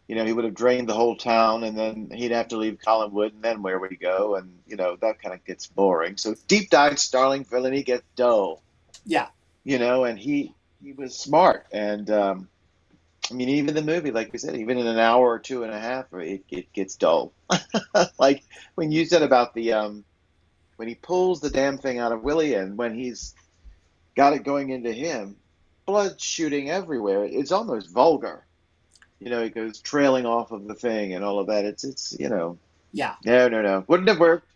He would have drained the whole town, and then he'd have to leave Collinwood, and then where would he go? And that kind of gets boring. So deep dive Starling villainy gets dull. Yeah. And he was smart, and I mean, even the movie, like we said, even in an hour or two and a half, it gets dull. Like when you said about the when he pulls the damn thing out of Willie, and when he's got it going into him, blood shooting everywhere. It's almost vulgar. He goes trailing off of the thing and all of that. It's. Yeah. No. Wouldn't have worked.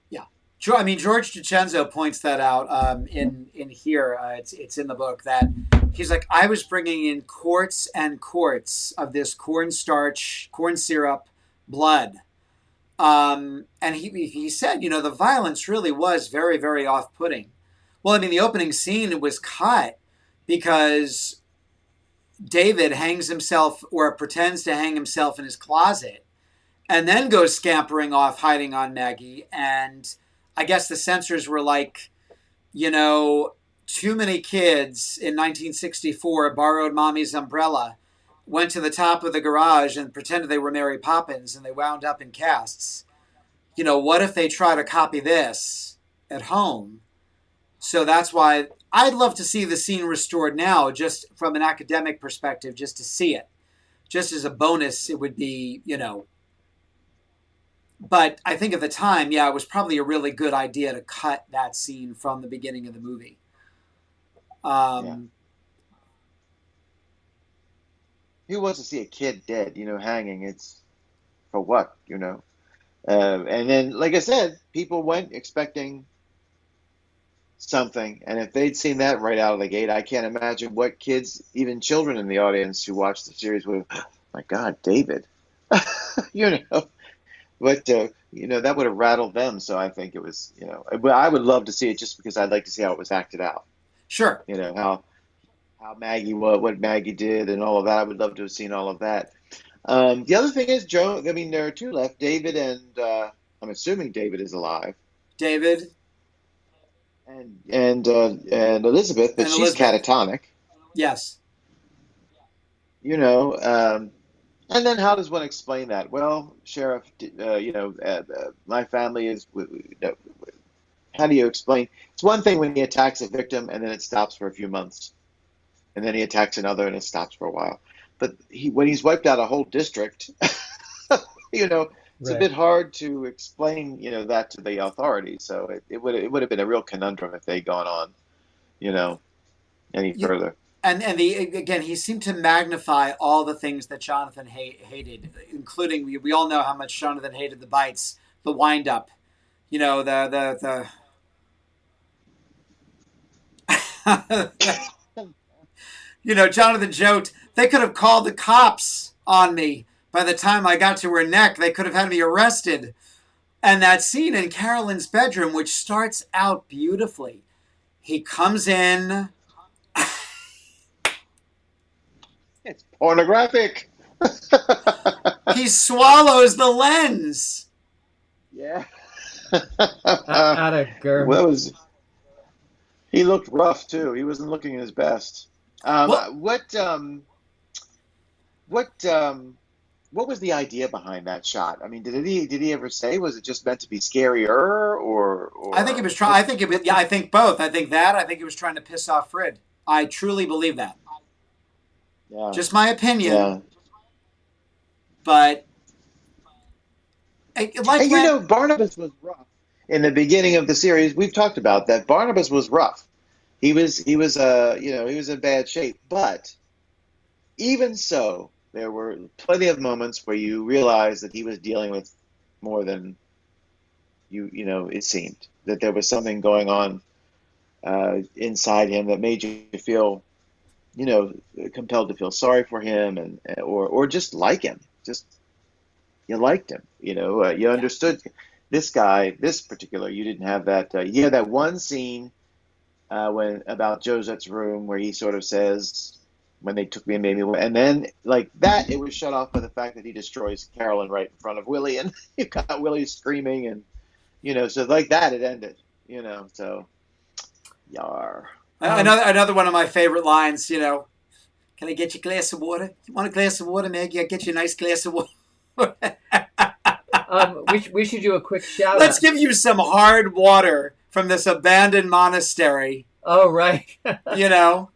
Yeah. I mean, George DiCenzo points that out in here. It's in the book that he's like, I was bringing in quarts and quarts of this cornstarch, corn syrup, blood. And he said, the violence really was very, very off-putting. Well, I mean, the opening scene was cut because David hangs himself or pretends to hang himself in his closet and then goes scampering off, hiding on Maggie. And I guess the censors were like, too many kids in 1964 borrowed mommy's umbrella, went to the top of the garage and pretended they were Mary Poppins, and they wound up in casts. What if they try to copy this at home? So that's why I'd love to see the scene restored now, just from an academic perspective, just to see it. Just as a bonus, it would be, But I think at the time, yeah, it was probably a really good idea to cut that scene from the beginning of the movie. Yeah. Who wants to see a kid dead, hanging? It's for what, And then, like I said, people went expecting something, and if they'd seen that right out of the gate, I can't imagine what kids, even children in the audience who watched the series, would have. Oh my God, David, but that would have rattled them. So I think it was, but I would love to see it just because I'd like to see how it was acted out. Sure. How Maggie, what Maggie did, and all of that. I would love to have seen all of that. The other thing is, Joe. I mean, there are two left, David and I'm assuming David is alive. David and Elizabeth, but and she's Elizabeth. catatonic. Yes. And then how does one explain that? Well, Sheriff, my family is. How do you explain? It's one thing when he attacks a victim and then it stops for a few months, and then he attacks another and it stops for a while. But when he's wiped out a whole district, it's a Right. bit hard to explain, that to the authorities. So it would have been a real conundrum if they'd gone on, any You, further. and again, he seemed to magnify all the things that Jonathan hated, including we all know how much Jonathan hated the bites, the wind up, the Jonathan joked they could have called the cops on me by the time I got to her neck. They could have had me arrested. And that scene in Carolyn's bedroom, which starts out beautifully, he comes in. It's pornographic. He swallows the lens. Yeah. Out of Well, he looked rough too. He wasn't looking his best. Well, What what was the idea behind that shot? I mean, did he ever say, was it just meant to be scarier, I think he or was trying. I think it was. Yeah, I think both. I think that. I think he was trying to piss off Frid. I truly believe that. yeah, Just my opinion, yeah. but like And Len. Barnabas was rough in the beginning of the series. We've talked about that. Barnabas was rough. He was in bad shape, but even so, there were plenty of moments where you realized that he was dealing with more than it seemed that there was something going on inside him that made you feel, you know, compelled to feel sorry for him, and or just like him. Just you liked him. You Yeah, understood this guy, this particular. You didn't have that. You had that one scene when about Josette's room where he sort of says, when they took me and made me, and then like that, it was shut off by the fact that he destroys Carolyn right in front of Willie, and you got Willie screaming, and so like that, it ended. So yar. Another one of my favorite lines. Can I get you a glass of water? You want a glass of water, Maggie? I'll get you a nice glass of water. We should do a quick shout Let's out. give you some hard water from this abandoned monastery. Oh, right. You know,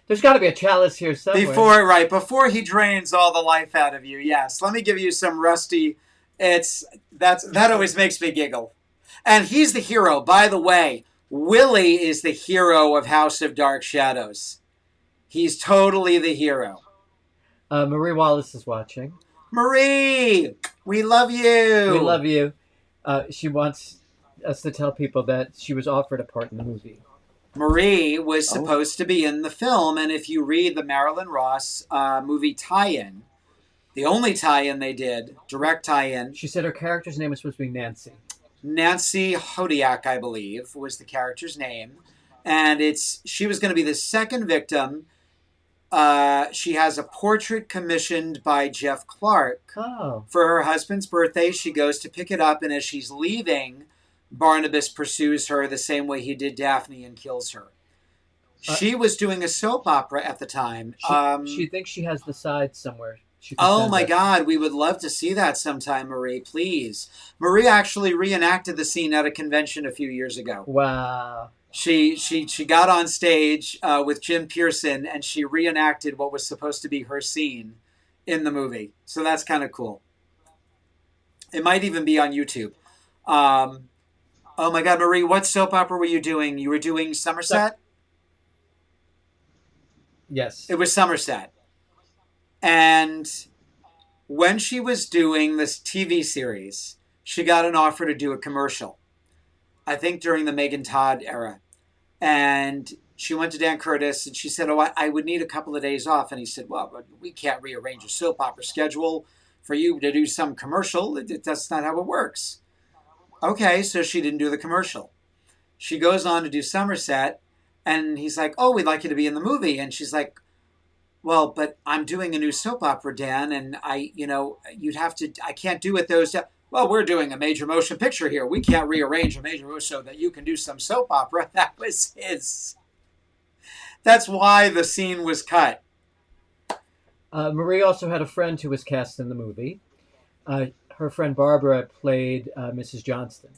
There's got to be a chalice here somewhere. before he drains all the life out of you. Yes, let me give you some rusty. That always makes me giggle. And he's the hero, by the way. Willie is the hero of House of Dark Shadows. He's totally the hero. Marie Wallace is watching. Marie, we love you. We love you. She wants us to tell people that she was offered a part in the movie. Marie was supposed to be in the film, and if you read the Marilyn Ross movie tie-in, the only tie-in they did, direct tie-in. She said her character's name was supposed to be Nancy. Nancy Hodiak, I believe, was the character's name. And she was going to be the second victim. She has a portrait commissioned by Jeff Clark. Oh. For her husband's birthday. She goes to pick it up, and as she's leaving, Barnabas pursues her the same way he did Daphne and kills her. She was doing a soap opera at the time. She thinks she has the side somewhere. Oh my God, we would love to see that sometime, Marie, please. Marie actually reenacted the scene at a convention a few years ago. Wow. She got on stage with Jim Pearson, and she reenacted what was supposed to be her scene in the movie. So that's kind of cool. It might even be on YouTube. Oh my God, Marie, what soap opera were you doing? You were doing Somerset? Yes. It was Somerset. And when she was doing this TV series, she got an offer to do a commercial. I think during the Megan Todd era. And she went to Dan Curtis and she said, I would need a couple of days off. And he said, well, but we can't rearrange a soap opera schedule for you to do some commercial. That's not how it works. Okay, so she didn't do the commercial. She goes on to do Somerset, and he's like, oh, we'd like you to be in the movie. And she's like, well, but I'm doing a new soap opera, Dan, and I can't do it those days. Well, we're doing a major motion picture here. We can't rearrange a major motion so that you can do some soap opera. That was his. That's why the scene was cut. Marie also had a friend who was cast in the movie. Her friend Barbara played Mrs. Johnston.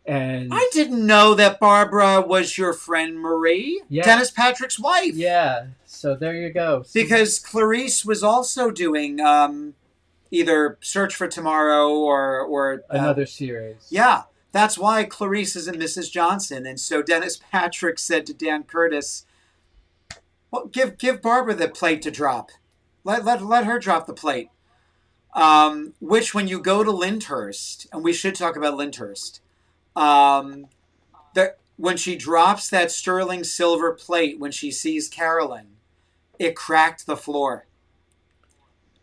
And I didn't know that Barbara was your friend Marie, Dennis Patrick's wife. Yeah, so there you go. Because Clarice was also doing either Search for Tomorrow or another series. Yeah, that's why Clarice is in Mrs. Johnson. And so Dennis Patrick said to Dan Curtis, well, give Barbara the plate to drop. Let her drop the plate. Which when you go to Lyndhurst, and we should talk about Lyndhurst, when she drops that sterling silver plate, when she sees Carolyn, it cracked the floor.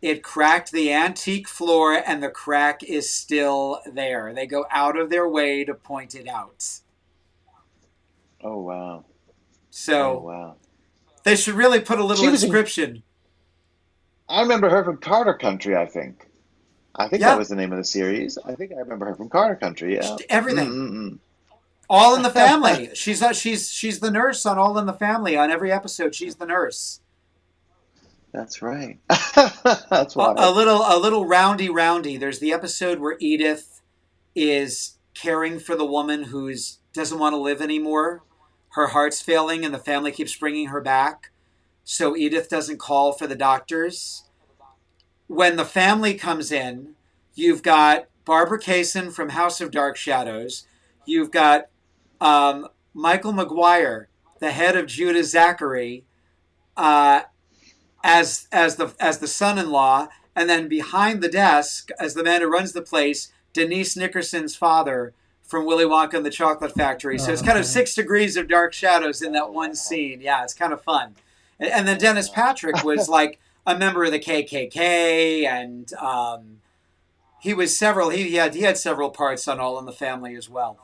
It cracked the antique floor, and the crack is still there. They go out of their way to point it out. Oh, wow. So, they should really put a little inscription. I remember her from Carter Country, I think. That was the name of the series. I think I remember her from Carter Country, yeah. Everything. Mm-mm-mm. All in the Family. She's the nurse on All in the Family. On every episode, she's the nurse. That's right. That's why. A little roundy. There's the episode where Edith is caring for the woman who doesn't want to live anymore. Her heart's failing, and the family keeps bringing her back. So Edith doesn't call for the doctors. When the family comes in, you've got Barbara Kaysen from House of Dark Shadows. You've got Michael McGuire, the head of Judah Zachary, as the son-in-law, and then behind the desk, as the man who runs the place, Denise Nickerson's father from Willy Wonka and the Chocolate Factory. So it's kind of 6 degrees of Dark Shadows in that one scene. Yeah, it's kind of fun. And then Dennis Patrick was like a member of the KKK, and he was several. He had several parts on All in the Family as well.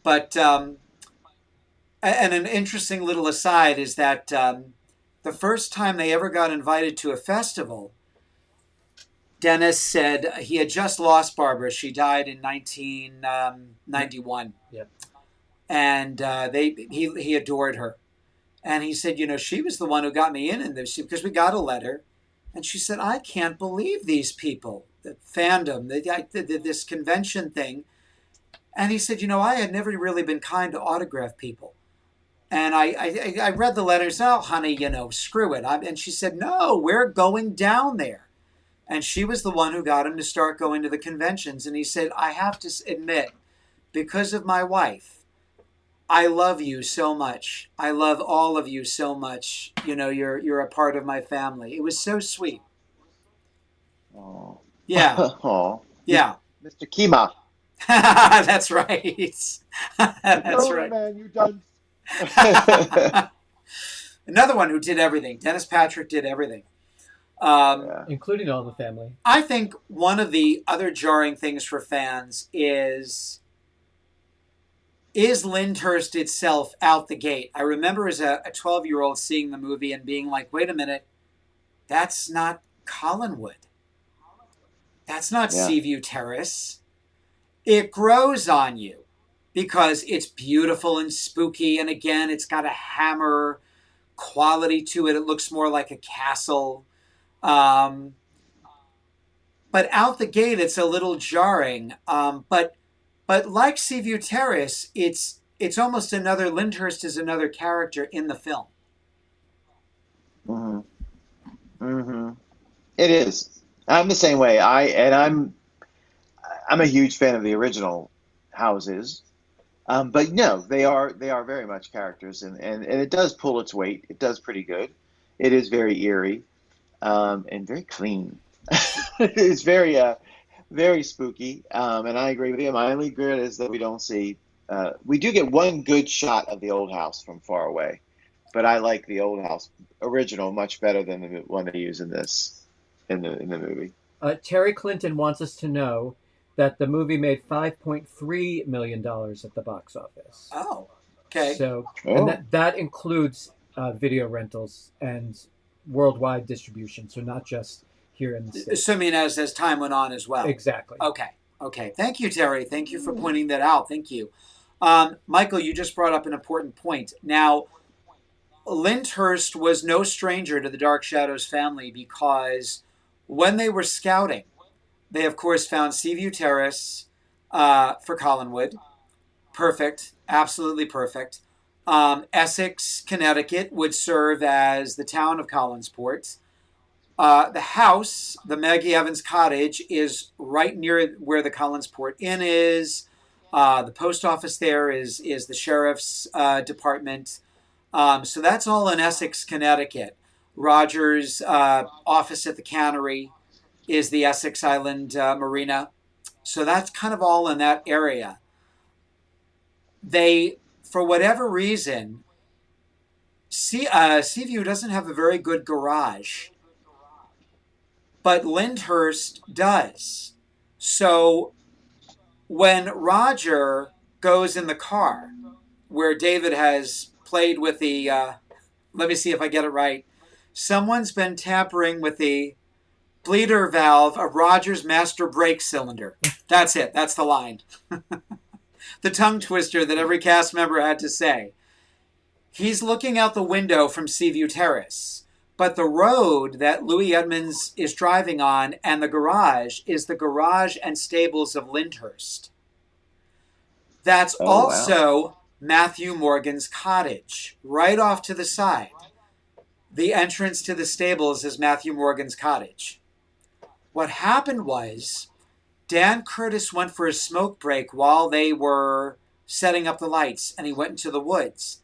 But And an interesting little aside is that the first time they ever got invited to a festival, Dennis said he had just lost Barbara. She died in 1991. Yep. And he adored her. And he said, she was the one who got me in this because we got a letter. And she said, I can't believe these people, the fandom, this convention thing. And he said, I had never really been kind to autograph people. And I read the letters. Oh, honey, screw it. And she said, no, we're going down there. And she was the one who got him to start going to the conventions. And he said, I have to admit, because of my wife, I love you so much. I love all of you so much. You're a part of my family. It was so sweet. Oh. Yeah. Oh. Yeah. Mr. Kima. That's right. That's Over, right. man, you done. Another one who did everything. Dennis Patrick did everything. Yeah. Including all the family. I think one of the other jarring things for fans is Lyndhurst itself out the gate. I remember as a 12-year-old seeing the movie and being like, wait a minute, that's not Collinwood. That's not Yeah. Seaview Terrace. It grows on you because it's beautiful and spooky. And again, it's got a hammer quality to it. It looks more like a castle. But out the gate, it's a little jarring. But like Seaview Terrace, it's almost another, Lyndhurst is another character in the film. Mm-hmm. Mm-hmm. It is. I'm the same way. I'm a huge fan of the original houses. But no, they are very much characters, and it does pull its weight. It does pretty good. It is very eerie, and very clean. It's very spooky. And I agree with you. My only regret is that we don't see. We do get one good shot of the old house from far away, but I like the old house original much better than the one they use in the movie. Terry Clinton wants us to know that the movie made $5.3 million at the box office. Oh, okay. So, Oh. and that includes video rentals and worldwide distribution. So not just here in the States. Assuming as time went on as well. Exactly. Okay. Thank you, Terry. Thank you for pointing that out. Thank you. Michael, you just brought up an important point. Now, Lyndhurst was no stranger to the Dark Shadows family because when they were scouting, they, of course, found Seaview Terrace for Collinwood. Perfect. Absolutely perfect. Essex, Connecticut would serve as the town of Collinsport. The house, the Maggie Evans cottage, is right near where the Collinsport Inn is. The post office there is the sheriff's department. So that's all in Essex, Connecticut. Roger's office at the cannery is the Essex Island Marina. So that's kind of all in that area. They, for whatever reason, Seaview doesn't have a very good garage, but Lyndhurst does. So when Roger goes in the car, where David has played with the, let me see if I get it right, someone's been tampering with the bleeder valve of Roger's master brake cylinder. That's it. That's the line. The tongue twister that every cast member had to say. He's looking out the window from Seaview Terrace, but the road that Louis Edmonds is driving on and the garage is the garage and stables of Lyndhurst. That's also Matthew Morgan's cottage, right off to the side. The entrance to the stables is Matthew Morgan's cottage. What happened was Dan Curtis went for a smoke break while they were setting up the lights, and he went into the woods.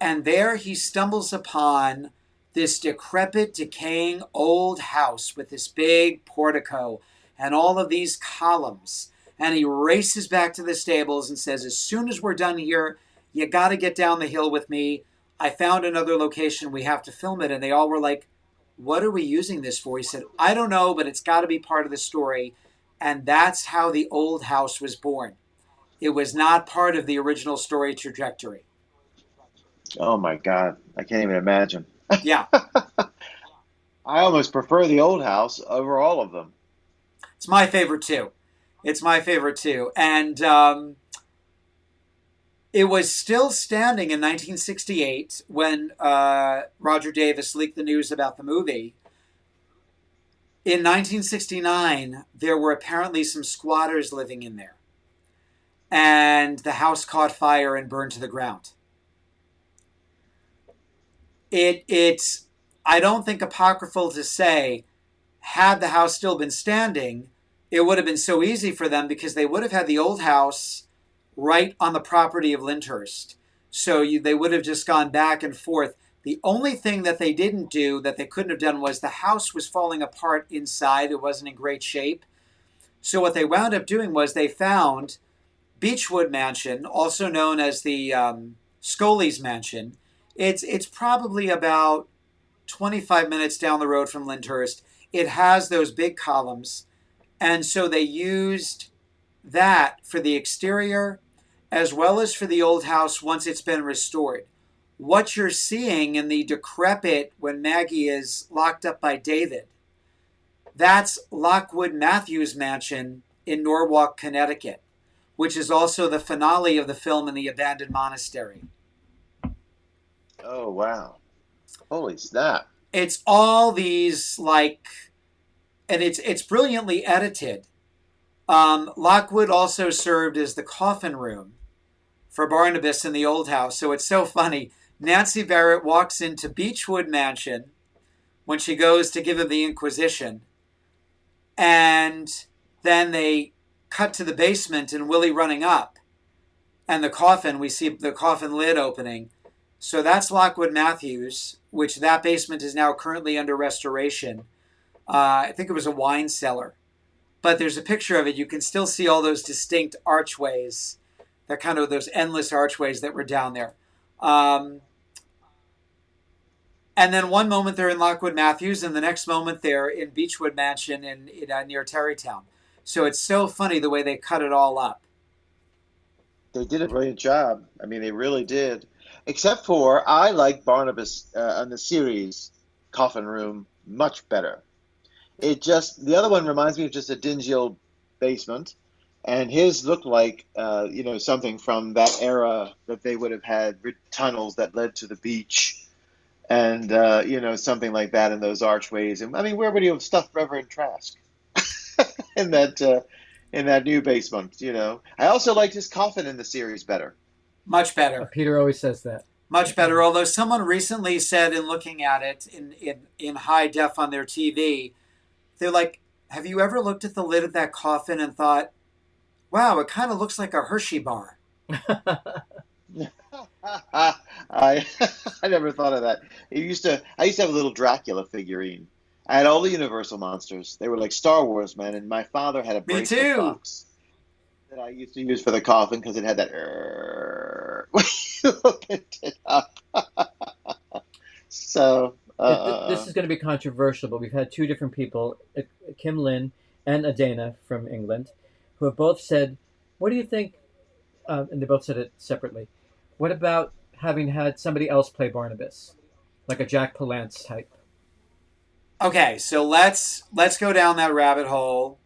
And there he stumbles upon this decrepit, decaying old house with this big portico and all of these columns. And he races back to the stables and says, as soon as we're done here, you got to get down the hill with me. I found another location. We have to film it. And they all were like, what are we using this for? He said, I don't know, but it's got to be part of the story. And that's how the old house was born. It was not part of the original story trajectory. Oh my God, I can't even imagine. Yeah, I almost prefer the old house over all of them. it's my favorite too. It's my favorite too. And it was still standing in 1968 when Roger Davis leaked the news about the movie. In 1969, there were apparently some squatters living in there, and the house caught fire and burned to the ground. It's I don't think apocryphal to say, had the house still been standing, it would have been so easy for them because they would have had the old house right on the property of Lyndhurst. So they would have just gone back and forth. The only thing that they didn't do that they couldn't have done was the house was falling apart inside. It wasn't in great shape. So what they wound up doing was they found Beechwood Mansion, also known as the Scully's Mansion. It's probably about 25 minutes down the road from Lyndhurst. It has those big columns, and so they used that for the exterior as well as for the old house once it's been restored. What you're seeing in the decrepit when Maggie is locked up by David, that's Lockwood Matthews Mansion in Norwalk, Connecticut, which is also the finale of the film in the abandoned monastery. Oh wow. Holy snap. It's all these like, and it's brilliantly edited. Lockwood also served as the coffin room for Barnabas in the old house. So it's so funny. Nancy Barrett walks into Beechwood Mansion when she goes to give him the Inquisition, and then they cut to the basement and Willie running up, and the coffin. We see the coffin lid opening. So that's Lockwood Matthews, which that basement is now currently under restoration. I think it was a wine cellar, but there's a picture of it. You can still see all those distinct archways, that kind of those endless archways that were down there. Um, and then one moment they're in Lockwood Matthews, and the next moment they're in Beechwood Mansion near Terrytown. So it's so funny the way they cut it all up. They did a brilliant job. I mean, they really did. Except for I like Barnabas on the series Coffin Room much better. It just the other one reminds me of just a dingy old basement, and his looked like something from that era that they would have had tunnels that led to the beach, and something like that in those archways. And I mean, where would you have stuffed Reverend Trask in that new basement? I also liked his coffin in the series better. Much better. Peter always says that. Much better. Although someone recently said in looking at it in high def on their TV, they're like, have you ever looked at the lid of that coffin and thought, wow, it kind of looks like a Hershey bar? I I never thought of that. I used to have a little Dracula figurine. I had all the Universal monsters. They were like Star Wars, man. And my father had a Me bracelet too. box that I used to use for the coffin because it had that when you opened it up. So, This is going to be controversial, but we've had two different people, Kim Lynn and Adana from England, who have both said, "What do you think?" And they both said it separately. What about having had somebody else play Barnabas, like a Jack Palance type? Okay, so let's go down that rabbit hole.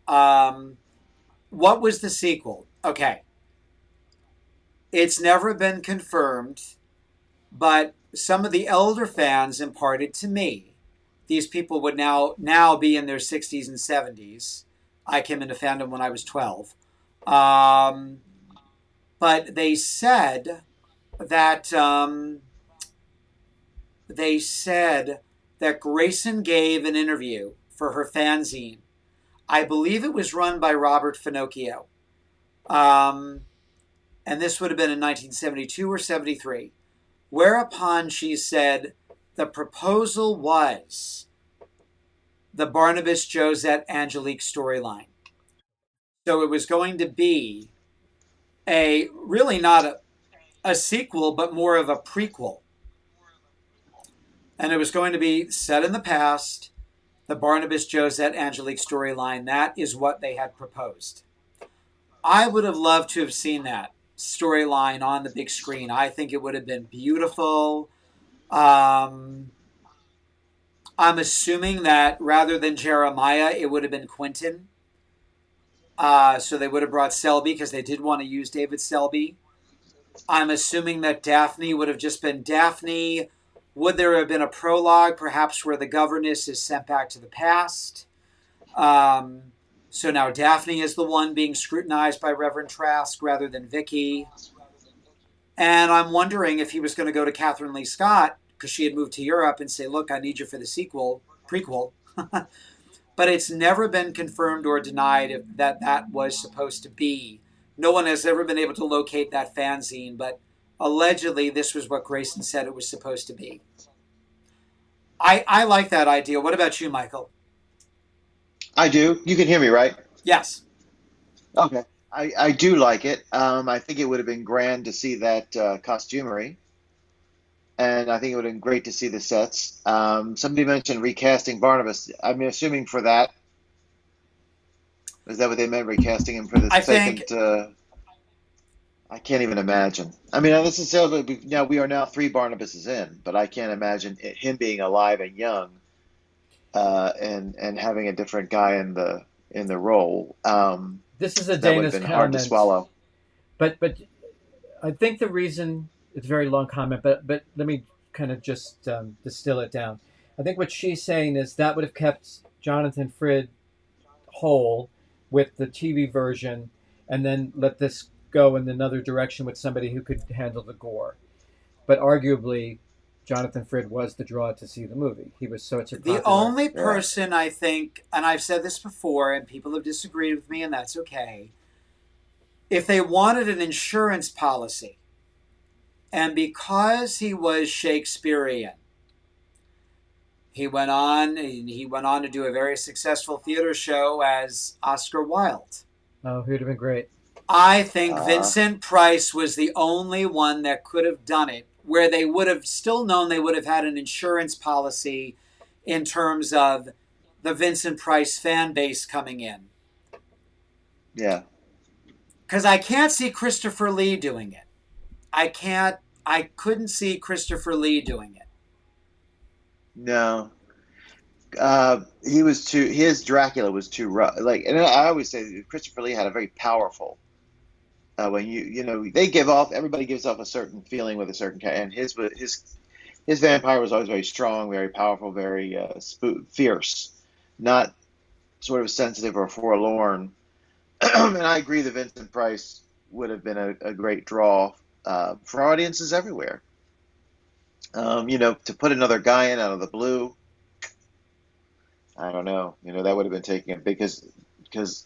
Um, what was the sequel? Okay, it's never been confirmed, but some of the elder fans imparted to me. These people would now be in their 60s and 70s. I came into fandom when I was 12. Um, but that they said that Grayson gave an interview for her fanzine. I believe it was run by Robert Finocchio. Um, and this would have been in 1972 or 73. Whereupon she said the proposal was the Barnabas Josette Angelique storyline. So it was going to be a really not a sequel, but more of a prequel. And it was going to be set in the past, the Barnabas Josette Angelique storyline. That is what they had proposed. I would have loved to have seen that. storyline on the big screen. I think it would have been beautiful. Um, I'm assuming that rather than Jeremiah, it would have been Quentin. So they would have brought Selby because they did want to use David Selby. I'm assuming that Daphne would have just been Daphne. Would there have been a prologue, perhaps where the governess is sent back to the past? Um, so now Daphne is the one being scrutinized by Reverend Trask rather than Vicky. And I'm wondering if he was going to go to Catherine Lee Scott because she had moved to Europe and say, "Look, I need you for the prequel." But it's never been confirmed or denied if that was supposed to be. No one has ever been able to locate that fanzine, but allegedly this was what Grayson said it was supposed to be. I like that idea. What about you, Michael? I do. You can hear me, right? Yes. Okay. I do like it. I think it would have been grand to see that costumery, and I think it would have been great to see the sets. Somebody mentioned recasting Barnabas. I'm assuming for that, is that what they meant, recasting him for the I think second? I can't even imagine. I mean, this is now we are now three Barnabases in, but I can't imagine him being alive and young, and having a different guy in the role. This is a That would have Dana's been hard to comment, swallow. but I think the reason it's a very long comment, but let me kind of just distill it down. I think what she's saying is that would have kept Jonathan Frid whole with the TV version, and then let this go in another direction with somebody who could handle the gore. But arguably, Jonathan Frid was the draw to see the movie. He was such a the popular. only Yeah. person I think, and I've said this before, and people have disagreed with me, and that's okay. If they wanted an insurance policy, and because he was Shakespearean, he went on to do a very successful theater show as Oscar Wilde. Oh, he would have been great. I think Uh, Vincent Price was the only one that could have done it, where they would have still known they would have had an insurance policy in terms of the Vincent Price fan base coming in. yeah. Because I can't see Christopher Lee doing it. I couldn't see Christopher Lee doing it. No. He was too. His Dracula was too rough. Like, and I always say Christopher Lee had a very powerful. When they give off. Everybody gives off a certain feeling with a certain kind, and his vampire was always very strong, very powerful, very fierce, not sort of sensitive or forlorn. And I agree that Vincent Price would have been a great draw for audiences everywhere. To put another guy in out of the blue, I don't know. That would have been taking it because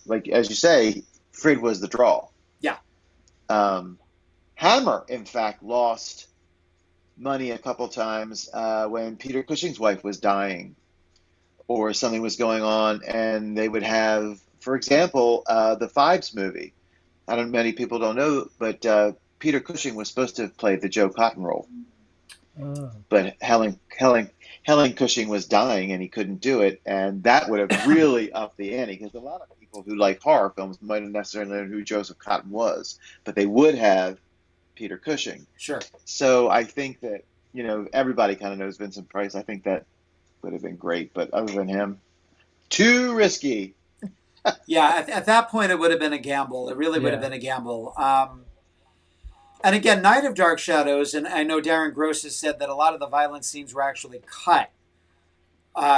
like as you say, Frid was the draw. Yeah. Um, Hammer, in fact, lost money a couple times when Peter Cushing's wife was dying or something was going on, and they would have, for example, the Fives movie. I don't many people don't know, but Peter Cushing was supposed to have played the Joe Cotton role, Oh. but Helen Cushing was dying and he couldn't do it, and that would have really upped the ante because a lot of people who like horror films might not necessarily know who Joseph Cotton was, but they would have Peter Cushing. Sure. So I think that everybody kind of knows Vincent Price. I think that would have been great, but other than him, too risky. Yeah, at that point, it would have been a gamble. It really would have Yeah. been a gamble. And again, Night of Dark Shadows, and I know Darren Gross has said that a lot of the violent scenes were actually cut.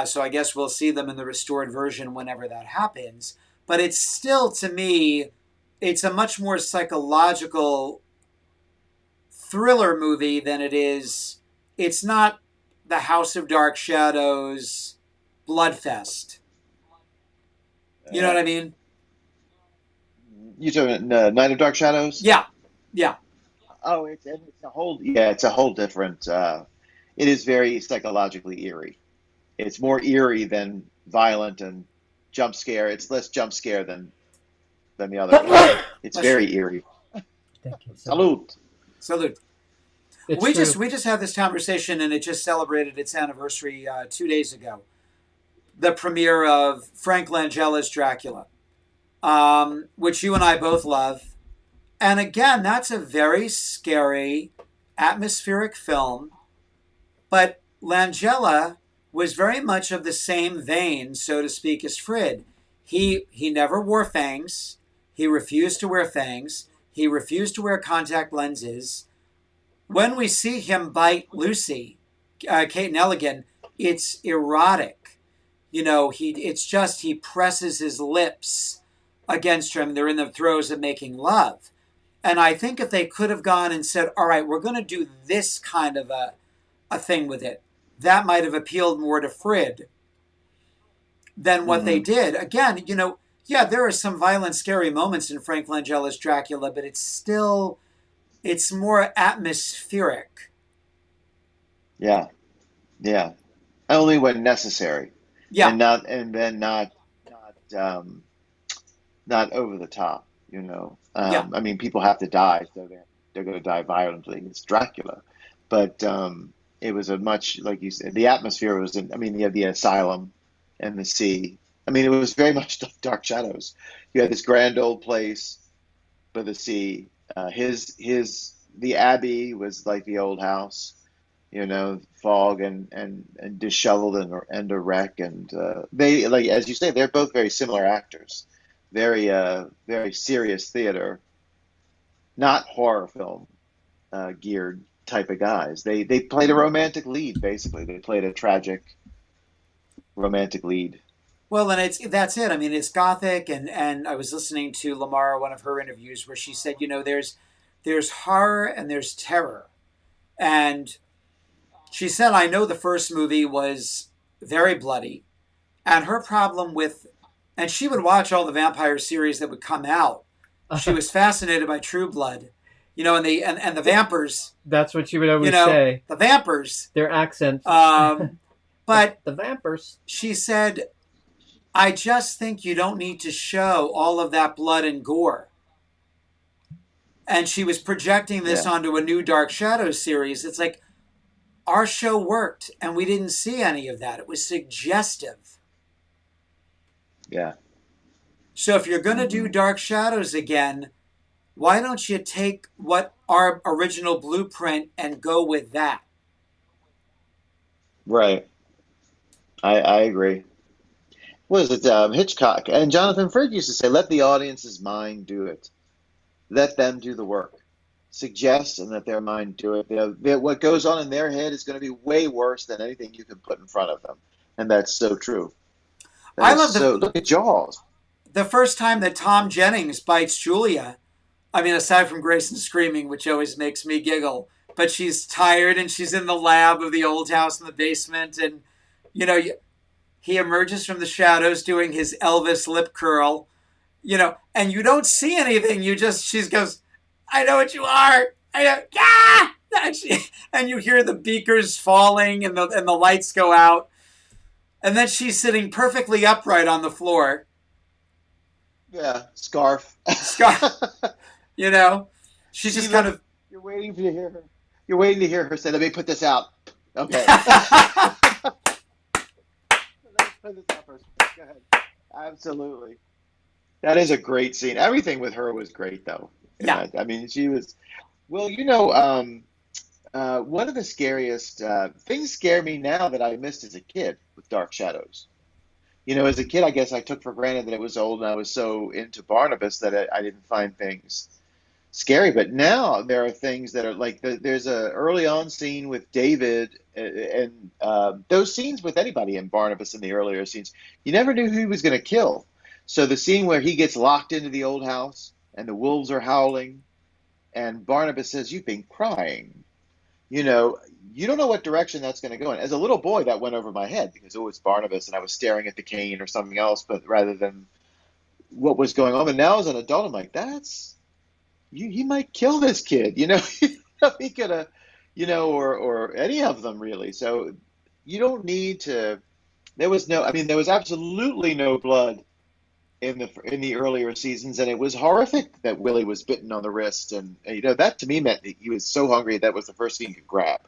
So I guess we'll see them in the restored version whenever that happens. But it's still, to me, it's a much more psychological thriller movie than it is. It's not the House of Dark Shadows Bloodfest. You know what I mean? You talking Night of Dark Shadows? Yeah. Yeah. Oh, it's a whole it's a whole different. It is very psychologically eerie. It's more eerie than violent and jump scare. It's less jump scare than the other one. It's Bless you. very eerie. Thank you. Salute. Salute. It's We true. just had this conversation, and it just celebrated its anniversary 2 days ago. The premiere of Frank Langella's Dracula, which you and I both love. And again, that's a very scary, atmospheric film. But Langella was very much of the same vein, so to speak, as Frid. He never wore fangs. He refused to wear fangs. He refused to wear contact lenses. When we see him bite Lucy, Kate Nelligan, it's erotic. It's just he presses his lips against her, and they're in the throes of making love. And I think if they could have gone and said, all right, we're going to do this kind of a thing with it, that might have appealed more to Frid than what they Mm-hmm. did. Again, yeah, there are some violent, scary moments in Frank Langella's Dracula, but it's more atmospheric. Yeah, yeah. Only when necessary, Yeah, and then not not over the top. yeah. I mean, people have to die, so they're going to die violently. It's Dracula, but it was a much, like you said, the atmosphere was. I mean, you have the asylum and the sea. I mean, it was very much like Dark Shadows. You had this grand old place by the sea. The abbey was like the old house, fog and disheveled and a wreck. And they, like as you say, they're both very similar actors, very serious theater, not horror film geared type of guys. They played a romantic lead basically. They played a tragic romantic lead. Well, and that's it. I mean, it's gothic, and I was listening to Lamar, one of her interviews, where she said, there's horror and there's terror, and she said, I know the first movie was very bloody, and her problem with, and she would watch all the vampire series that would come out. She was fascinated by True Blood, and the vampires, That's what she would always say. the vampires. Their accent. But the vampires. she said, I just think you don't need to show all of that blood and gore. And she was projecting this Yeah, onto a new Dark Shadows series. It's like, our show worked, and we didn't see any of that. It was suggestive. yeah. So if you're going to do Hmm. Dark Shadows again, why don't you take what our original blueprint and go with that? Right. I agree. What is it? Hitchcock and Jonathan Frid used to say, "Let the audience's mind do it. Let them do the work. Suggest and let their mind do it. What goes on in their head is going to be way worse than anything you can put in front of them." And that's so true. That I is love so. Look at Jaws. the first time that Tom Jennings bites Julia. I mean, aside from Grayson screaming, which always makes me giggle, but she's tired and she's in the lab of the old house in the basement, and you know he emerges from the shadows doing his Elvis lip curl, and you don't see anything. She goes, I know what you are. I know, yeah. And you hear the beakers falling and the lights go out, and then she's sitting perfectly upright on the floor, Yeah, scarf. Scott. You know, she She just kind look. of. You're waiting to hear her. You're waiting to hear her say, "Let me put this out." Okay. Let's put this out first. Go ahead. Absolutely. That is a great scene. Everything with her was great, though. In Yeah. that, I mean, she was. Well, one of the scariest things scare me now that I missed as a kid with Dark Shadows. As a kid, I guess I took for granted that it was old, and I was so into Barnabas that I didn't find things scary. But now there are things that are like there's a early on scene with David, and those scenes with anybody in Barnabas in the earlier scenes, you never knew who he was going to kill. So the scene where he gets locked into the old house and the wolves are howling, and Barnabas says, "You've been crying." You know, you don't know what direction that's going to go in. As a little boy, that went over my head because, oh, it's Barnabas, and I was staring at the cane or something else, but rather than what was going on. But now as an adult, I'm like, that's he might kill this kid. He could have, or any of them really. So you don't need to. There was no. I mean, there was absolutely no blood in the earlier seasons, and it was horrific that Willie was bitten on the wrist, and that to me meant that he was so hungry that was the first thing he could grab.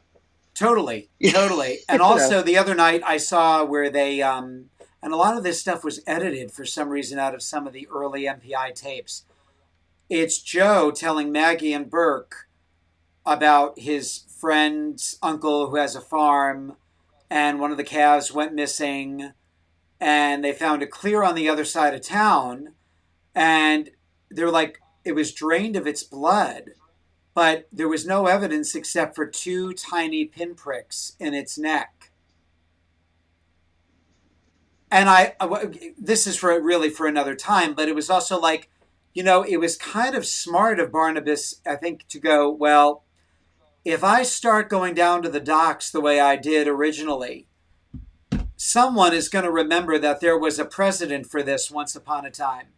Totally, you totally. And know, also the other night I saw where they and a lot of this stuff was edited for some reason out of some of the early MPI tapes. It's Joe telling Maggie and Burke about his friend's uncle who has a farm, and one of the calves went missing, and they found it clear on the other side of town, and they're like, it was drained of its blood, but there was no evidence except for two tiny pinpricks in its neck. And this is for really for another time, but it was also like, it was kind of smart of Barnabas, I think, to go, well, if I start going down to the docks the way I did originally, someone is going to remember that there was a precedent for this once upon a time.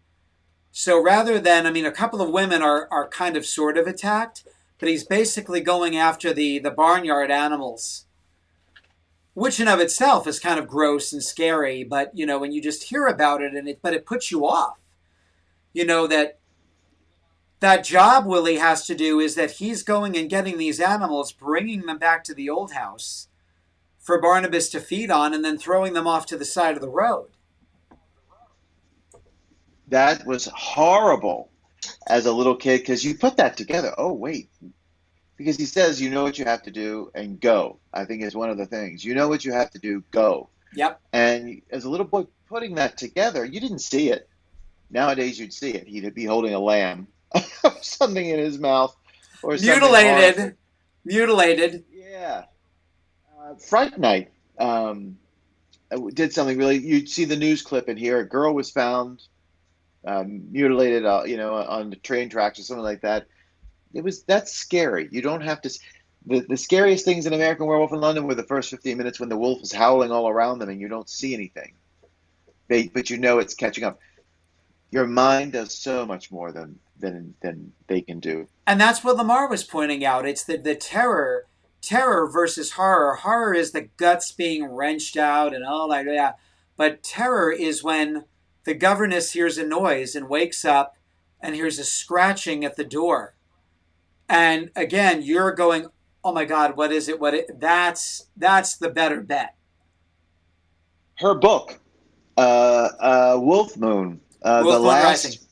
So rather than, I mean, a couple of women are kind of sort of attacked, but he's basically going after the barnyard animals, which in of itself is kind of gross and scary. But when you just hear about it, but it puts you off. That job Willie has to do is that he's going and getting these animals, bringing them back to the old house for Barnabas to feed on, and then throwing them off to the side of the road. That was horrible as a little kid because you put that together. Oh, wait. Because he says, you know what you have to do and go. I think is one of the things. You know what you have to do, go. Yep. And as a little boy putting that together, you didn't see it. Nowadays, you'd see it. He'd be holding a lamb or something in his mouth or something horrible. Mutilated. Yeah. Fright Night did something really. You'd see the news clip in here. A girl was found mutilated, on the train tracks or something like that. That's scary. You don't have to. The scariest things in American Werewolf in London were the first 15 minutes when the wolf is howling all around them and you don't see anything. But it's catching up. Your mind does so much more than they can do. And that's what Lamar was pointing out. It's the terror versus horror. Horror is the guts being wrenched out and all like that. But terror is when the governess hears a noise and wakes up and hears a scratching at the door. And again, you're going, oh my God, what is it? That's the better bet. Her book, Wolf Moon, Wolf the Moon Rising. last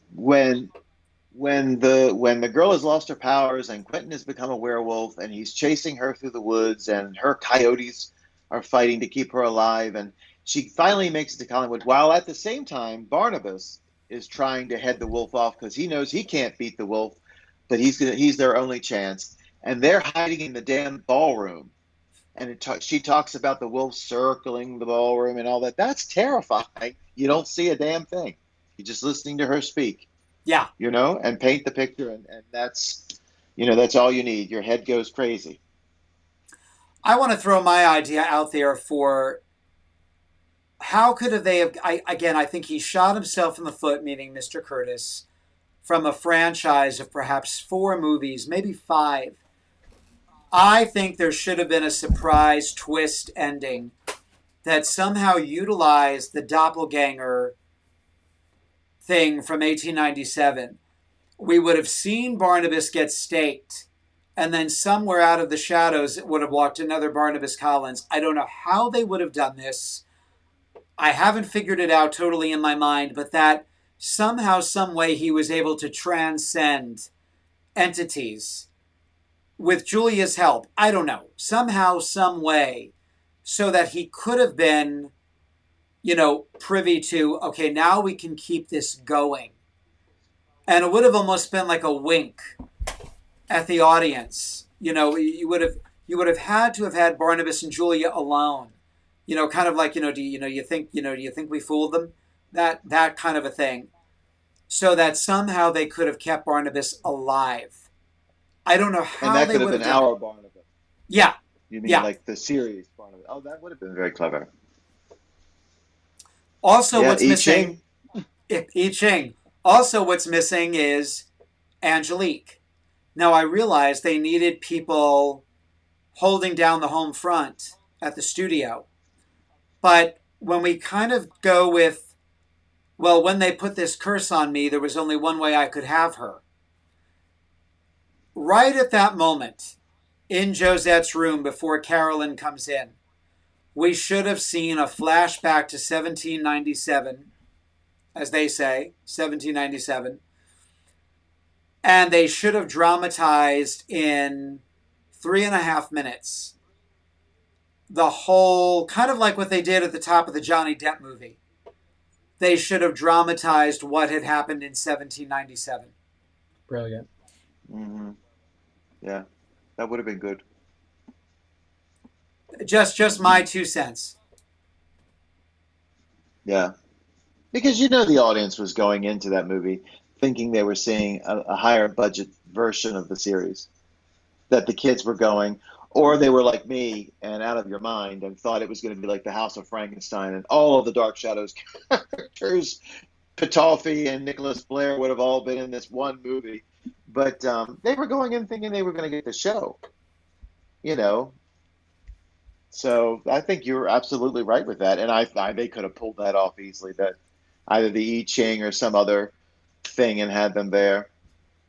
when the girl has lost her powers and Quentin has become a werewolf and he's chasing her through the woods and her coyotes are fighting to keep her alive and she finally makes it to Collingwood while at the same time Barnabas is trying to head the wolf off because he knows he can't beat the wolf, but he's their only chance and they're hiding in the damn ballroom and she talks about the wolf circling the ballroom and all that. That's terrifying. You don't see a damn thing. You're just listening to her speak. Yeah. And paint the picture, and that's, that's all you need. Your head goes crazy. I want to throw my idea out there for how could they have, I think he shot himself in the foot, meaning Mr. Curtis, from a franchise of perhaps 4 movies, maybe 5. I think there should have been a surprise twist ending that somehow utilized the doppelganger thing from 1897. We would have seen Barnabas get staked, and then somewhere out of the shadows would have walked another Barnabas Collins. I don't know how they would have done this. I haven't figured it out totally in my mind, but that somehow, some way he was able to transcend entities with Julia's help. I don't know. Somehow, some way, so that he could have been privy to, okay, now we can keep this going. And it would have almost been like a wink at the audience. You would have had to have had Barnabas and Julia alone. Kind of like, do you think we fooled them? That kind of a thing. So that somehow they could have kept Barnabas alive. I don't know how and that they could have would been have done our it. Barnabas. Yeah. You mean like the series Barnabas? Oh, that would have been very clever. Also, yeah, what's missing? I Ching. Also, what's missing is Angelique. Now, I realized they needed people holding down the home front at the studio. But when we kind of go with, well, when they put this curse on me, there was only one way I could have her. Right at that moment, in Josette's room before Carolyn comes in, we should have seen a flashback to 1797, as they say, 1797, And they should have dramatized in 3.5 minutes the whole, kind of like what they did at the top of the Johnny Depp movie. They should have dramatized what had happened in 1797. Brilliant. Mm-hmm. Yeah, that would have been good. Just my 2 cents. Yeah, because you know the audience was going into that movie thinking they were seeing a higher budget version of the series. That the kids were going, or they were like me and out of your mind and thought it was going to be like the House of Frankenstein and all of the Dark Shadows characters, Patolfi and Nicholas Blair would have all been in this one movie. But they were going in thinking they were going to get the show, you know. So I think you're absolutely right with that, and they could have pulled that off easily. That either the I Ching or some other thing and had them there.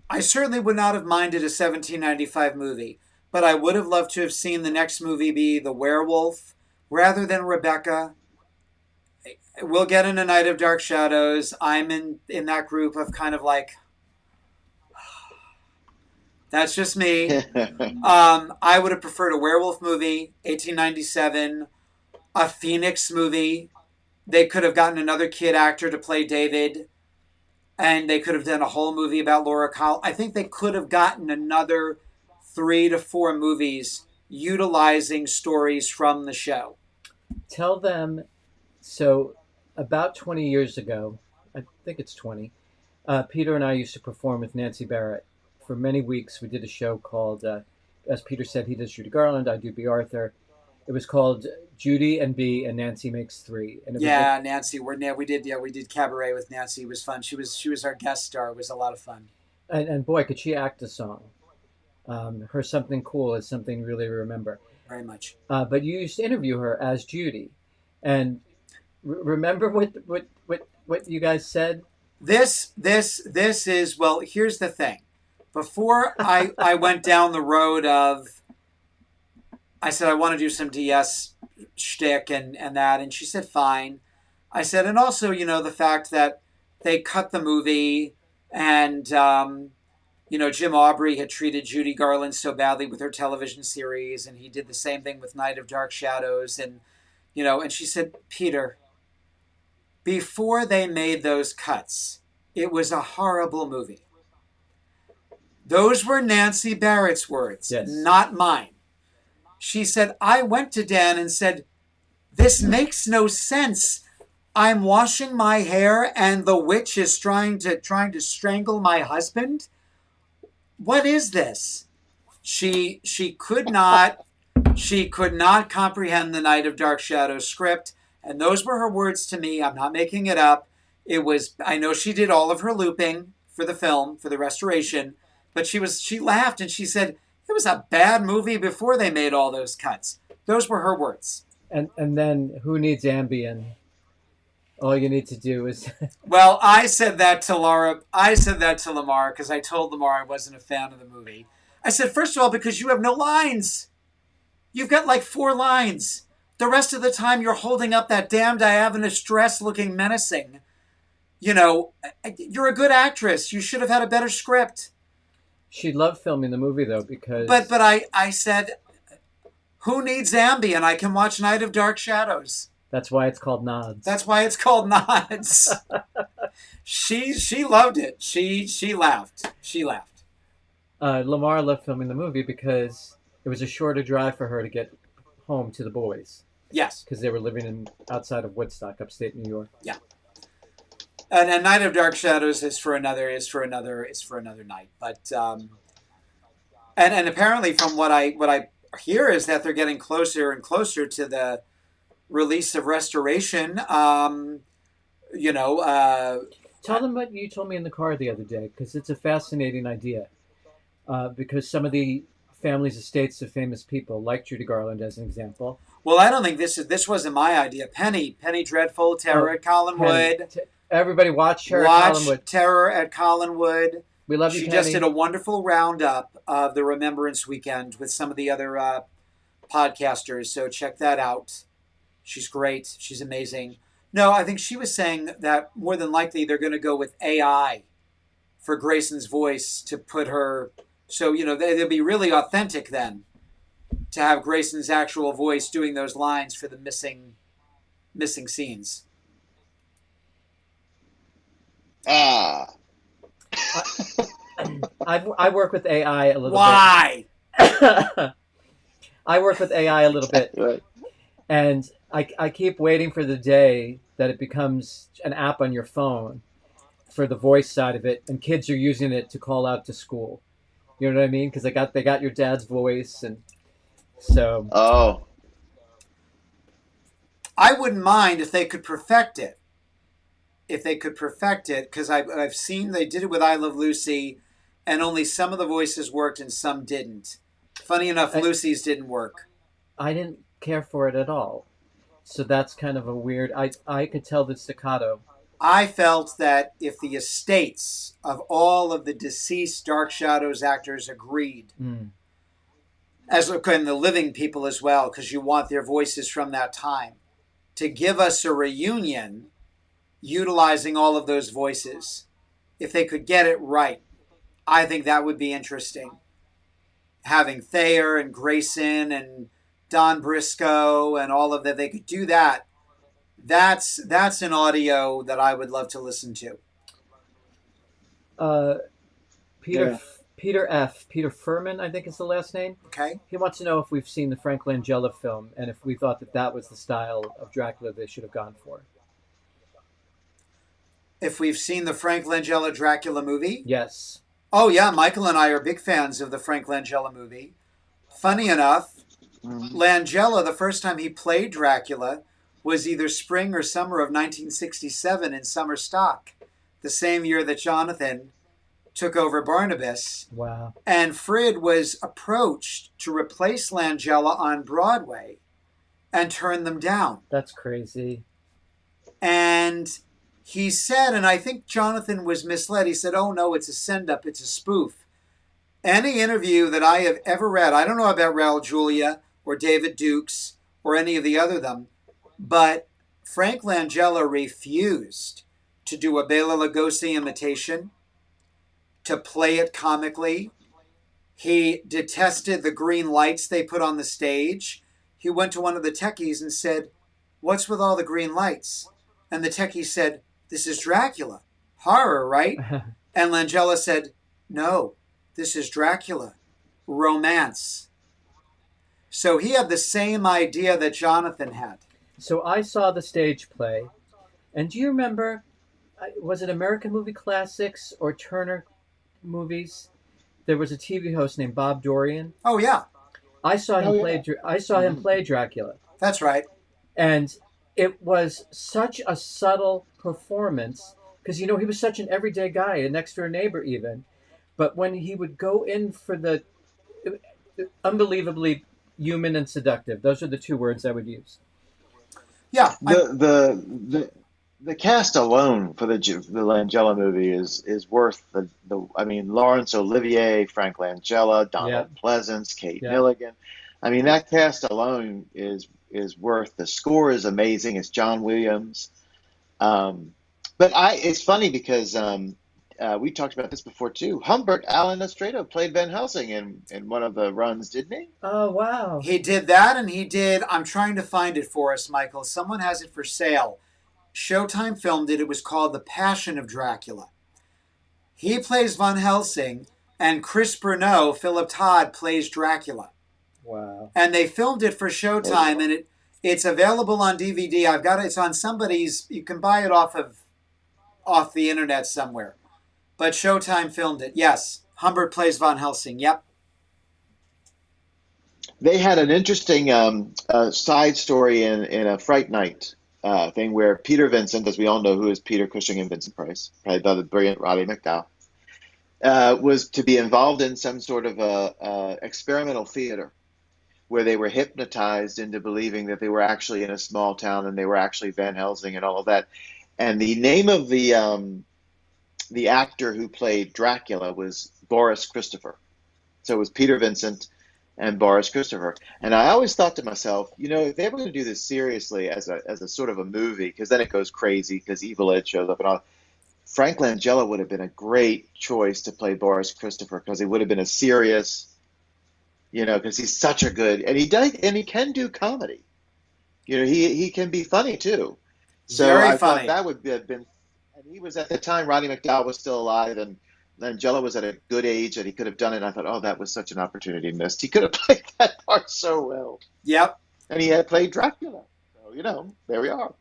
I certainly would not have minded a 1795 movie, but I would have loved to have seen the next movie be The Werewolf rather than Rebecca. We'll get in A Night of Dark Shadows. I'm in that group of kind of like, that's just me. I would have preferred a werewolf movie, 1897, a Phoenix movie. They could have gotten another kid actor to play David, and they could have done a whole movie about Laura Collins. I think they could have gotten another 3 to 4 movies utilizing stories from the show. Tell them. So, about 20 years ago, I think it's 20, Peter and I used to perform with Nancy Barrett. For many weeks, we did a show called, as Peter said, he does Judy Garland, I do B. Arthur. It was called Judy and B and Nancy Makes Three. And it Yeah, Nancy. We did cabaret with Nancy. It was fun. She was our guest star. It was a lot of fun. and boy, could she act a song. Her Something Cool is something you really remember. Very much. But you used to interview her as Judy. And remember what you guys said? This is, well, here's the thing. Before I went down the road of, I said, I want to do some DS shtick and that. And she said, fine. I said, and also, the fact that they cut the movie and, Jim Aubrey had treated Judy Garland so badly with her television series, and he did the same thing with Night of Dark Shadows. And, and she said, Peter, before they made those cuts, it was a horrible movie. Those were Nancy Barrett's words, Yes. Not mine. She said, I went to Dan and said, this makes no sense. I'm washing my hair and the witch is trying to strangle my husband. What is this? She could not comprehend the Night of Dark Shadows script, and those were her words to me. I'm not making it up. I know she did all of her looping for the film, for the restoration, but she laughed and she said, it was a bad movie before they made all those cuts. Those were her words. And then who needs Ambien? All you need to do is Well, I said that to Laura. I said that to Lamar because I told Lamar I wasn't a fan of the movie. I said, first of all, because you have no lines. You've got like 4 lines. The rest of the time you're holding up that damn diaphanous dress looking menacing. You're a good actress. You should have had a better script. She loved filming the movie though because But I said, who needs Ambien? I can watch Night of Dark Shadows. that's why it's called Nods. That's why it's called Nods. She loved it. She laughed. She laughed. Lamar loved filming the movie because it was a shorter drive for her to get home to the boys. Yes. Because they were living outside of Woodstock, upstate New York. Yeah. And Night of Dark Shadows is for another night. But and apparently from what I hear is that they're getting closer and closer to the release of Restoration. Tell them what you told me in the car the other day, because it's a fascinating idea. Because some of the families' estates of famous people, like Judy Garland as an example. Well, I don't think this wasn't my idea. Penny Dreadful, Terror at Collinwood. Everybody watch her Watch at Collinwood. Terror at Collinwood. We love you, She Penny. just did a wonderful roundup of the Remembrance Weekend with some of the other podcasters, so check that out. She's great. She's amazing. No, I think she was saying that more than likely they're going to go with AI for Grayson's voice to put her. So they'd be really authentic then to have Grayson's actual voice doing those lines for the missing scenes. Ah. I work with AI a little Why? bit. I work with AI a little bit, Right. and I keep waiting for the day that it becomes an app on your phone for the voice side of it, and kids are using it to call out to school. You know what I mean? Because they got your dad's voice, and so Oh. I wouldn't mind if they could perfect it. Because I've seen they did it with I Love Lucy, and only some of the voices worked and some didn't. Funny enough, I, Lucy's didn't work. I didn't care for it at all. So that's kind of a weird. I could tell the staccato. I felt that if the estates of all of the deceased Dark Shadows actors agreed, Mm. as and the living people as well, because you want their voices from that time, to give us a reunion utilizing all of those voices, if they could get it right, I think that would be interesting. Having Thayer and Grayson and Don Briscoe and all of that, they could do that. That's an audio that I would love to listen to. Uh, Peter Yeah. Peter Furman, I think is the last name. Okay. He wants to know if we've seen the Frank Langella film and if we thought that that was the style of Dracula they should have gone for. If we've seen the Frank Langella Dracula movie, Yes. oh yeah, Michael and I are big fans of the Frank Langella movie. Funny enough, Mm-hmm. Langella, the first time he played Dracula was either spring or summer of 1967 in summer stock, the same year that Jonathan took over Barnabas. Wow. And Frid was approached to replace Langella on Broadway and turned them down. That's crazy. And he said, and I think Jonathan was misled, he said, oh no, it's a send-up, it's a spoof. Any interview that I have ever read, I don't know about Raul Julia or David Dukes or any of the other them, but Frank Langella refused to do a Bela Lugosi imitation, to play it comically. He detested the green lights they put on the stage. He went to one of the techies and said, what's with all the green lights? And the techie said, this is Dracula. Horror, right? And Langella said, no, this is Dracula. Romance. So he had the same idea that Jonathan had. So I saw the stage play, and do you remember? Was it American Movie Classics or Turner Movies? There was a TV host named Bob Dorian. Oh yeah, I saw him Oh, play. yeah. I saw him play Dracula, that's right. and it was such a subtle performance because he was such an everyday guy, a next door neighbor even. But when he would go in for the unbelievably human and seductive, those are the two words I would use. Yeah, The cast alone for the Langella movie is worth the I mean Laurence Olivier, Frank Langella, Yeah, Donald Pleasance, Kate yeah. Milligan. I mean that cast alone is worth. The score is amazing. It's John Williams. But it's funny because we talked about this before too. Humbert Allen Estredo played Van Helsing in one of the runs, didn't he? Oh wow. he did that, and he did. I'm trying to find it for us, Michael. Someone has it for sale. Showtime filmed it. It was called The Passion of Dracula. He plays Van Helsing, and Chris Burnett, Philip Todd, plays Dracula. Wow. And they filmed it for Showtime, and it's available on DVD. I've got it. It's on somebody's. You can buy it off the internet somewhere. But Showtime filmed it. Yes, Humbert plays Van Helsing. Yep. They had an interesting side story in a Fright Night thing where Peter Vincent, as we all know who is Peter Cushing and Vincent Price, played by the brilliant Roddy McDowall, was to be involved in some sort of experimental theater where they were hypnotized into believing that they were actually in a small town and they were actually Van Helsing and all of that. And the name of the actor who played Dracula was Boris Christopher. So it was Peter Vincent and Boris Christopher. And I always thought to myself, if they were going to do this seriously as a sort of a movie, because then it goes crazy because Evil Ed shows up and all. Frank Langella would have been a great choice to play Boris Christopher because he would have been a serious, because he's such a good, and he can do comedy. He can be funny too. So Very I thought funny. that would have been, and he was at the time, Roddy McDowall was still alive, and Langella was at a good age that he could have done it. I thought, oh, that was such an opportunity missed. He could have played that part so well. Yep. And he had played Dracula. So, there we are.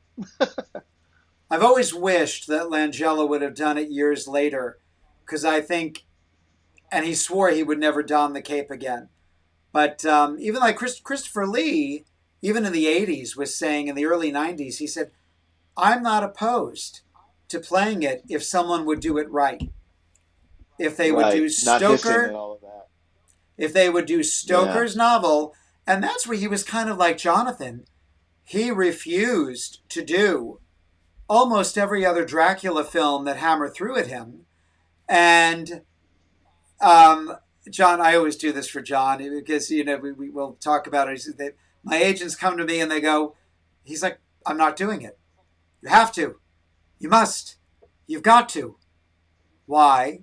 I've always wished that Langella would have done it years later, because I think, and he swore he would never don the cape again. But even like Christopher Lee, even in the 80s, was saying in the early 90s, he said, I'm not opposed to playing it if someone would do it right. If they would do Right. Not hissing and Stoker, all of that. if they would do Yeah. Stoker's novel, and that's where he was kind of like Jonathan. He refused to do almost every other Dracula film that Hammer threw at him. And John, I always do this for John because, we will talk about it. My agents come to me and they go, he's like, I'm not doing it. You have to. You must. You've got to. Why?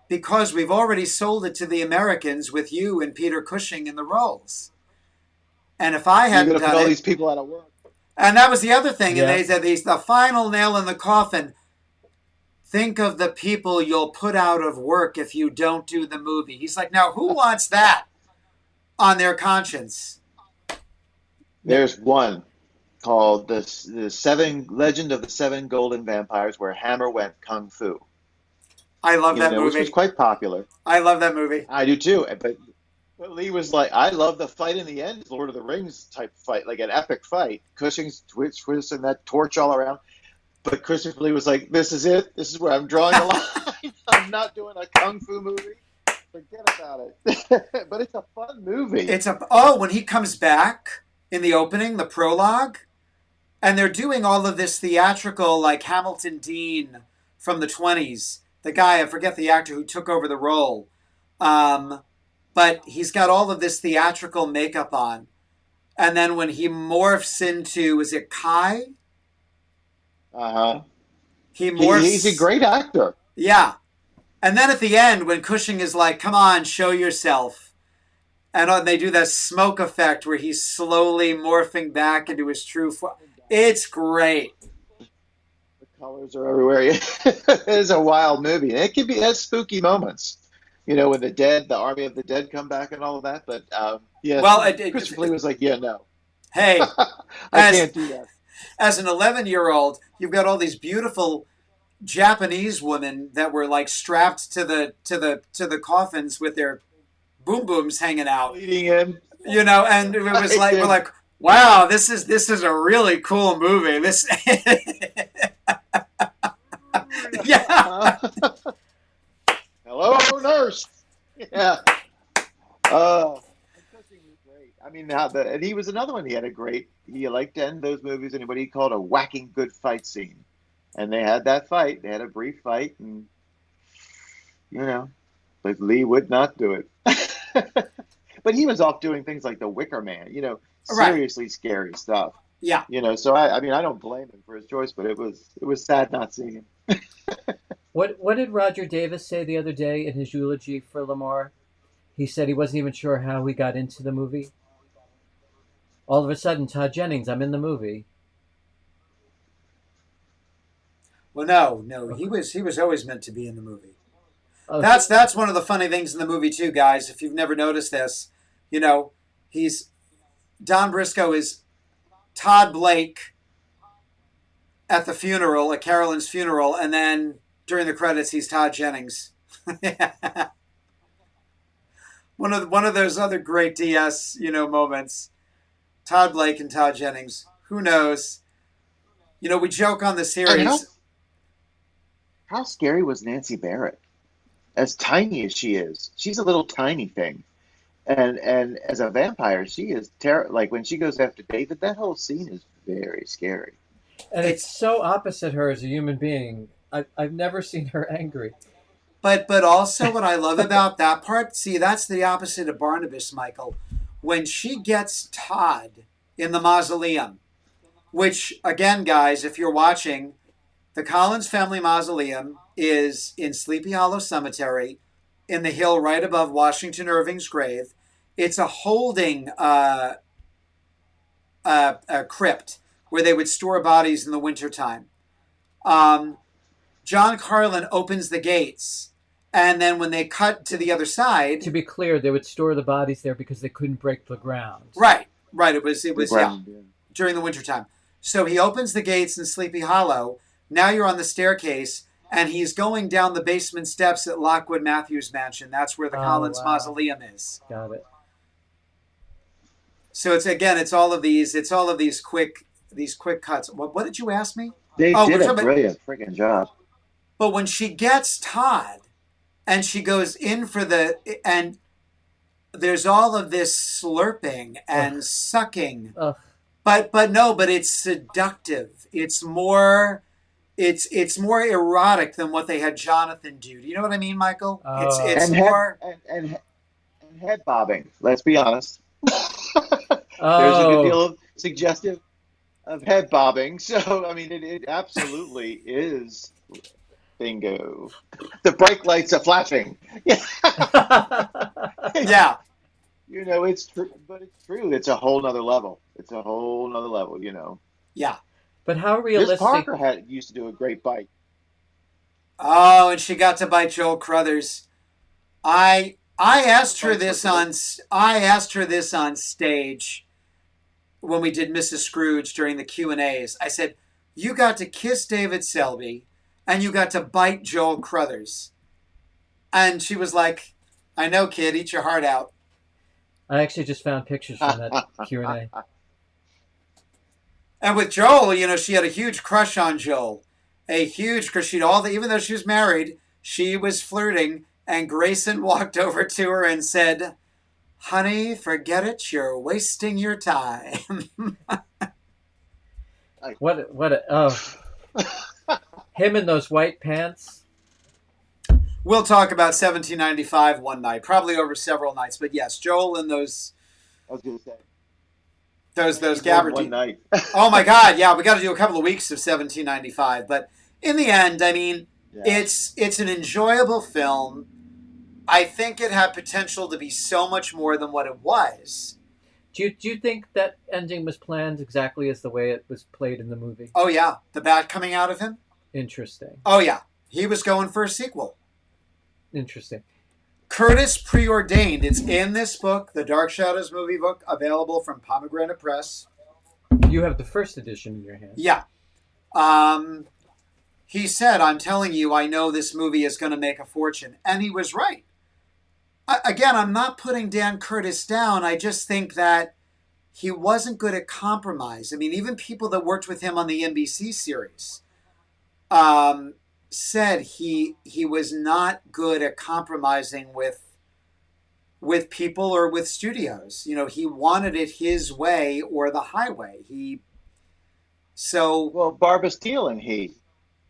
Because we've already sold it to the Americans with you and Peter Cushing in the roles. And if I You're hadn't going to put done all it, these people out of work. and that was the other thing, and Yeah. they said, the final nail in the coffin. Think of the people you'll put out of work if you don't do the movie. He's like, now who wants that on their conscience? There's one called the Seven Legend of the Seven Golden Vampires, where Hammer went kung fu. I love that Which was movie. quite popular. I love that movie. I do too. But Lee was like, I love the fight in the end, Lord of the Rings type fight, like an epic fight. Cushing's twisting that torch all around. But Christopher Lee was like, this is it. This is where I'm drawing the line. I'm not doing a kung fu movie. Forget about it. But it's a fun movie. When he comes back in the opening, the prologue, and they're doing all of this theatrical, like Hamilton Dean from the 20s. The guy, I forget the actor who took over the role. But he's got all of this theatrical makeup on. And then when he morphs into, is it Kai? Uh-huh. He morphs. He's a great actor. Yeah. And then at the end, when Cushing is like, come on, show yourself. And they do that smoke effect where he's slowly morphing back into his true form. It's great. The colors are everywhere. It's a wild movie. And it has spooky moments. When the army of the dead come back and all of that. But yeah, Well, Christopher Lee was like, yeah, no. Hey, I as can't do that. as an 11-year-old, you've got all these beautiful Japanese women that were like strapped to the coffins with their boom booms hanging out. Leading in. And it was like, we're like, wow, this is a really cool movie. This yeah. Hello, nurse. Yeah. Cushing was great. I mean, and he was another one. He liked to end those movies in what he called a whacking good fight scene. And they had that fight. They had a brief fight, and but Lee would not do it. But he was off doing things like The Wicker Man, seriously scary stuff. Yeah. So I mean, I don't blame him for his choice, but it was sad not seeing him. What did Roger Davis say the other day in his eulogy for Lamar? He said he wasn't even sure how he got into the movie. All of a sudden, Todd Jennings, I'm in the movie. Well, no, he was always meant to be in the movie. Oh, That's one of the funny things in the movie too, guys. If you've never noticed this, he's Don Briscoe is Todd Blake at the funeral, at Carolyn's funeral, and then during the credits, he's Todd Jennings. one of those other great DS moments. Todd Blake and Todd Jennings. Who knows? We joke on the And series. how scary was Nancy Barrett? As tiny as she is, she's a little tiny thing, and as a vampire, she is like when she goes after David, that whole scene is very scary. and it's so opposite her as a human being. I've never seen her angry. But also what I love about that part, see, that's the opposite of Barnabas, Michael. When she gets Todd in the mausoleum, which, again, guys, if you're watching, The Collins family mausoleum is in Sleepy Hollow Cemetery in the hill right above Washington Irving's grave. It's a holding a crypt where they would store bodies in the wintertime. Um, John Carlin opens the gates, and then when they cut to the other side, To be clear, they would store the bodies there because they couldn't break the ground. right, it The was yeah, ground. Yeah. during the wintertime. So he opens the gates in Sleepy Hollow. Now you're on the staircase, and he's going down the basement steps at Lockwood Matthews Mansion. That's where the Oh, Collins wow. mausoleum is. Got it. So it's all of these quick cuts. What did you ask me? They Oh, we're did a talking about, brilliant freaking job. but when she gets Todd and she goes in for and there's all of this slurping and sucking, Ugh. but it's seductive. It's more erotic than what they had Jonathan do. Do you know what I mean, Michael? Oh. It's And head more. and head bobbing. Let's be honest. There's a good Oh. deal of suggestive of head bobbing. So I mean, it absolutely is bingo. The brake lights are flashing. Yeah, Yeah, it's true, but it's true. It's a whole nother level. It's a whole nother level. yeah. But how Miss realistic? Parker had used to do a great bite. Oh, and she got to bite Joel Crothers. I asked her Bites were this great. on stage when we did Mrs. Scrooge during the Q&As. I said, "You got to kiss David Selby and you got to bite Joel Crothers." And she was like, "I know, kid, eat your heart out." I actually just found pictures from that Q&A. And with Joel, she had a huge crush on Joel. A huge crush. Even though she was married, she was flirting. And Grayson walked over to her and said, "Honey, forget it. You're wasting your time." Him in those white pants. We'll talk about 1795 one night, probably over several nights. But yes, Joel and those I was going to say those one gabardine. night. Oh my God, yeah, we got to do a couple of weeks of 1795. But in the end, I mean, Yeah. it's an enjoyable film. I think it had potential to be so much more than what it was. Do you think that ending was planned exactly as the way it was played in the movie? Oh yeah, the bat coming out of him. Interesting. Oh yeah, he was going for a sequel. Interesting. Curtis preordained. It's in this book, the Dark Shadows movie book, available from Pomegranate Press. You have the first edition in your hand. Yeah. He said, "I'm telling you, I know this movie is going to make a fortune." And he was right. Again, I'm not putting Dan Curtis down. I just think that he wasn't good at compromise. I mean, even people that worked with him on the NBC series said he was not good at compromising with people or with studios. He wanted it his way or the highway. Well, Barbara Steele and he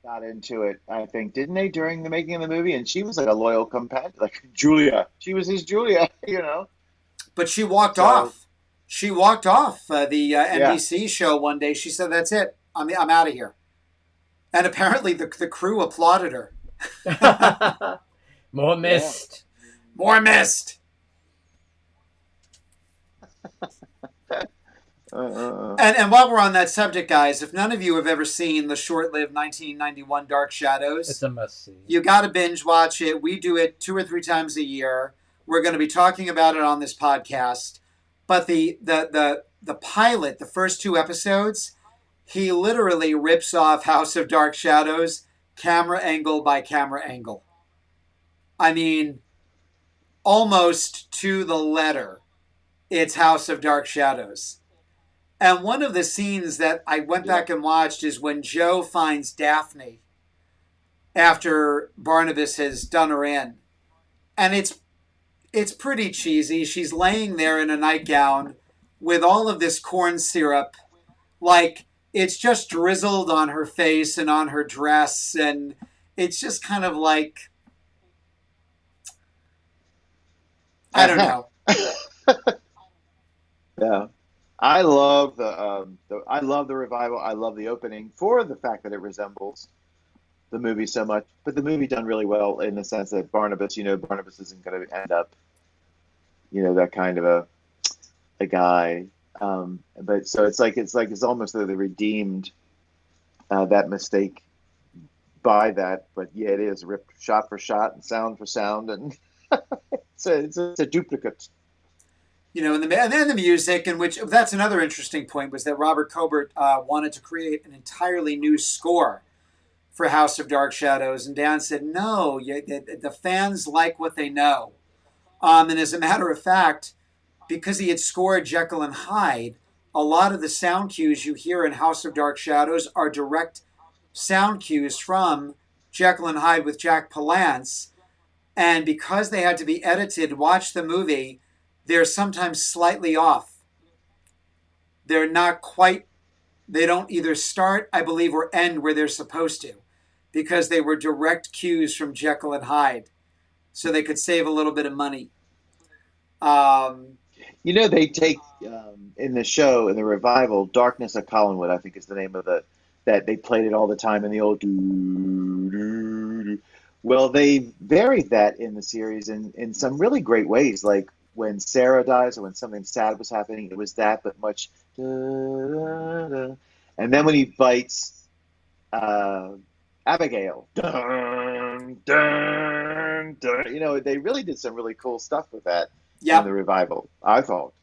got into it, I think, didn't they, during the making of the movie? And she was like a loyal companion, like Julia. She was his Julia, But she walked So, off. She walked off the yeah. NBC show one day. She said, "That's it. I'm out of here." And apparently the crew applauded her. More Yeah. mist. More mist. And while we're on that subject, guys, if none of you have ever seen the short-lived 1991 Dark Shadows, It's a must see. you got to binge watch it. We do it 2 or 3 times a year. We're going to be talking about it on this podcast. But the pilot, the first 2 episodes, he literally rips off House of Dark Shadows camera angle by camera angle. I mean, almost to the letter, it's House of Dark Shadows. And one of the scenes that I went Yeah. back and watched is when Joe finds Daphne after Barnabas has done her in. And it's pretty cheesy. She's laying there in a nightgown with all of this corn syrup. Like, it's just drizzled on her face and on her dress. And it's just kind of like, I don't know. Yeah. I love the revival. I love the opening for the fact that it resembles the movie so much, but the movie done really well in the sense that Barnabas, Barnabas isn't going to end up, that kind of a guy. But so it's almost that they redeemed that mistake by that. But yeah, it is ripped shot for shot and sound for sound, and it's a duplicate. And then the music, in which that's another interesting point, was that Robert Cobert wanted to create an entirely new score for House of Dark Shadows, and Dan said, "No, the fans like what they know." And as a matter of fact, because he had scored Jekyll and Hyde, a lot of the sound cues you hear in House of Dark Shadows are direct sound cues from Jekyll and Hyde with Jack Palance. And because they had to be edited, watch the movie, they're sometimes slightly off. They're not quite, they don't either start, I believe, or end where they're supposed to, because they were direct cues from Jekyll and Hyde. So they could save a little bit of money. They take in the show, in the revival, Darkness at Collinwood, I think is the name of that they played it all the time in the old. Well, they varied that in the series in some really great ways. Like when Sarah dies or when something sad was happening, it was that, but much. And then when he bites Abigail, dun, dun, dun, they really did some really cool stuff with that in the revival, I thought.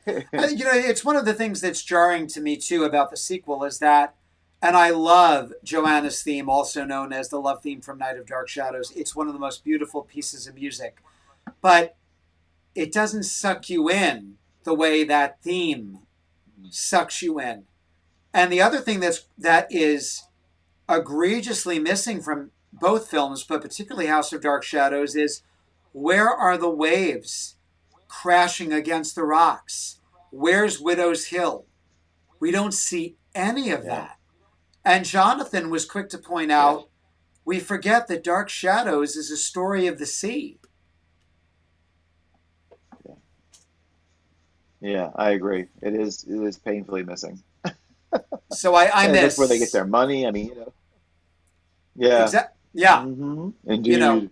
It's one of the things that's jarring to me, too, about the sequel is that, and I love Joanna's theme, also known as the love theme from Night of Dark Shadows. It's one of the most beautiful pieces of music. But it doesn't suck you in the way that theme sucks you in. And the other thing that is egregiously missing from both films, but particularly House of Dark Shadows, is where are the waves crashing against the rocks? Where's Widow's Hill? We don't see any of that. And Jonathan was quick to point out, we forget that Dark Shadows is a story of the sea. Yeah, I agree. It is painfully missing. So I miss. That's where they get their money. I mean, Yeah. Yeah. Mm-hmm. Indeed.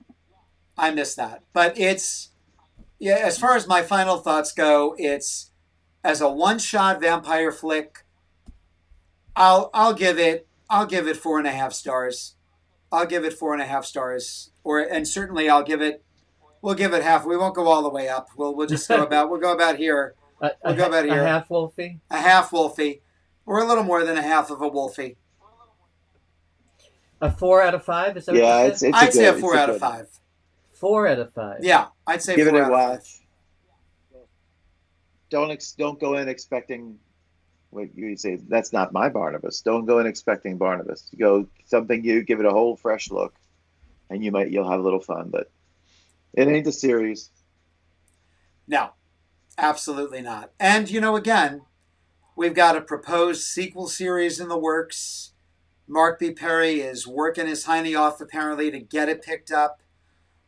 I miss that. But as far as my final thoughts go, it's as a one-shot vampire flick. I'll give it 4.5 stars. I'll give it 4.5 stars, and certainly we'll give it half. We won't go all the way up. We'll just go about. We'll go about here. We'll go about here. A half Wolfie. A half Wolfie, or a little more than a half of a Wolfie. A 4 out of 5. Is that what you said? I'd say a 4 out of 5. 4 out of 5. Yeah, I'd say give 4 it a out watch. of 5. Don't go in expecting what you say. That's not my Barnabas. Don't go in expecting Barnabas. Go something you give it a whole fresh look, and you'll have a little fun. But it ain't the series. No, absolutely not. And again, we've got a proposed sequel series in the works. Mark B. Perry is working his hiney off apparently to get it picked up.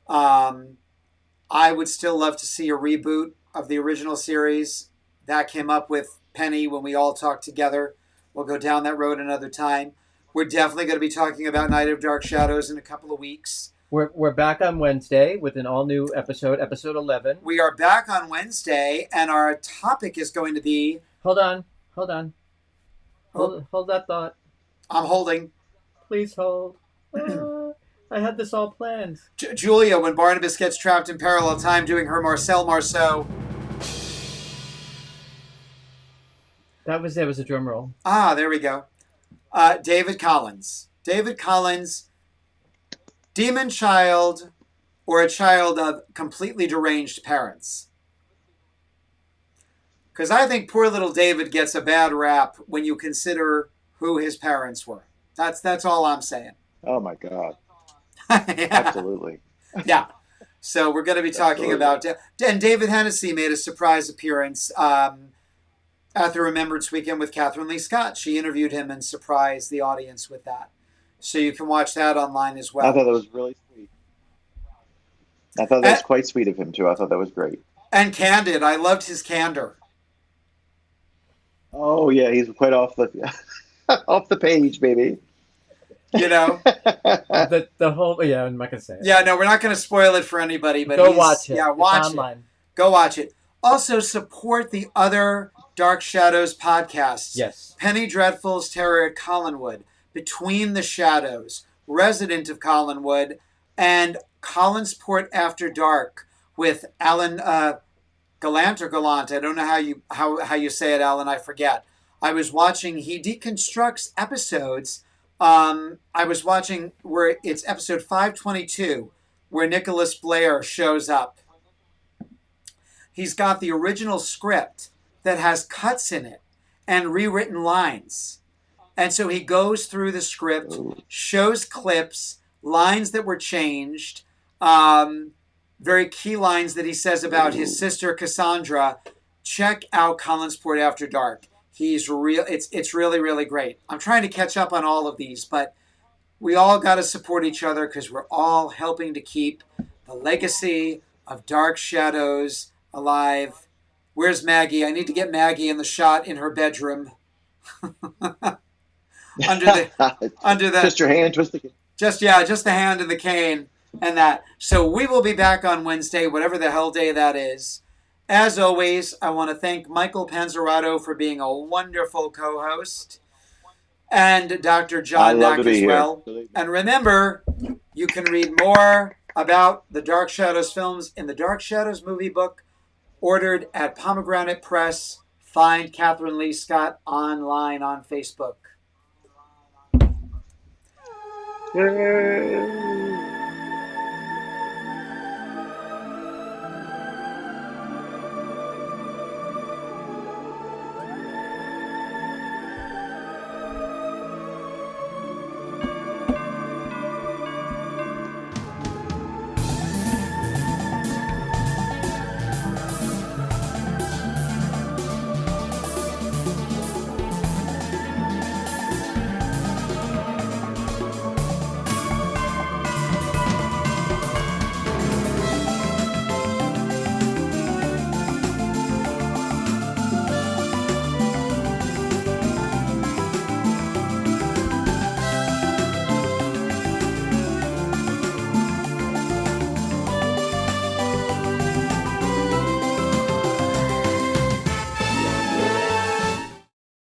I would still love to see a reboot of the original series. That came up with Penny when we all talked together. We'll go down that road another time. We're definitely going to be talking about Night of Dark Shadows in a couple of weeks. We're back on Wednesday with an all-new episode 11. We are back on Wednesday, and our topic is going to be... Hold on. Hold that thought. I'm holding. Please hold. I had this all planned. Julia, when Barnabas gets trapped in parallel time doing her Marcel Marceau. That was a drum roll. Ah, there we go. David Collins. David Collins, demon child or a child of completely deranged parents? Because I think poor little David gets a bad rap when you consider who his parents were. That's all I'm saying. Oh my God. Yeah. Absolutely. Yeah. So we're going to be talking about... And David Hennessy made a surprise appearance at the Remembrance Weekend with Catherine Lee Scott. She interviewed him and surprised the audience with that. So you can watch that online as well. I thought that was really sweet. I thought that was quite sweet of him, too. I thought that was great. And candid. I loved his candor. Oh, yeah. He's quite off the page, baby. You know? The whole, yeah, I'm not gonna say it. Yeah, no, we're not going to spoil it for anybody, but Go watch it. yeah, It's watch it. online. Go watch it. Also, support the other Dark Shadows podcasts. Yes. Penny Dreadful's Terror at Collinwood, Between the Shadows, Resident of Collinwood, and Collinsport After Dark with Alan Gallant or Gallant. I don't know how you say it, Alan. I forget. I was watching. He deconstructs episodes. I was watching where it's episode 522, where Nicholas Blair shows up. He's got the original script that has cuts in it and rewritten lines. And so he goes through the script, shows clips, lines that were changed, very key lines that he says about his sister Cassandra. Check out Collinsport After Dark. He's real. It's really, really great. I'm trying to catch up on all of these, but we all got to support each other because we're all helping to keep the legacy of Dark Shadows alive. Where's Maggie? I need to get Maggie in the shot in her bedroom. under the Twist your hand, twist the cane. just the hand and the cane and that. So we will be back on Wednesday, whatever the hell day that is. As always, I want to thank Michael Panzerato for being a wonderful co-host, and Dr. I John love Mack to be as here. well. And remember, you can read more about the Dark Shadows films in the Dark Shadows movie book, ordered at Pomegranate Press. Find Catherine Lee Scott online on Facebook. Yay.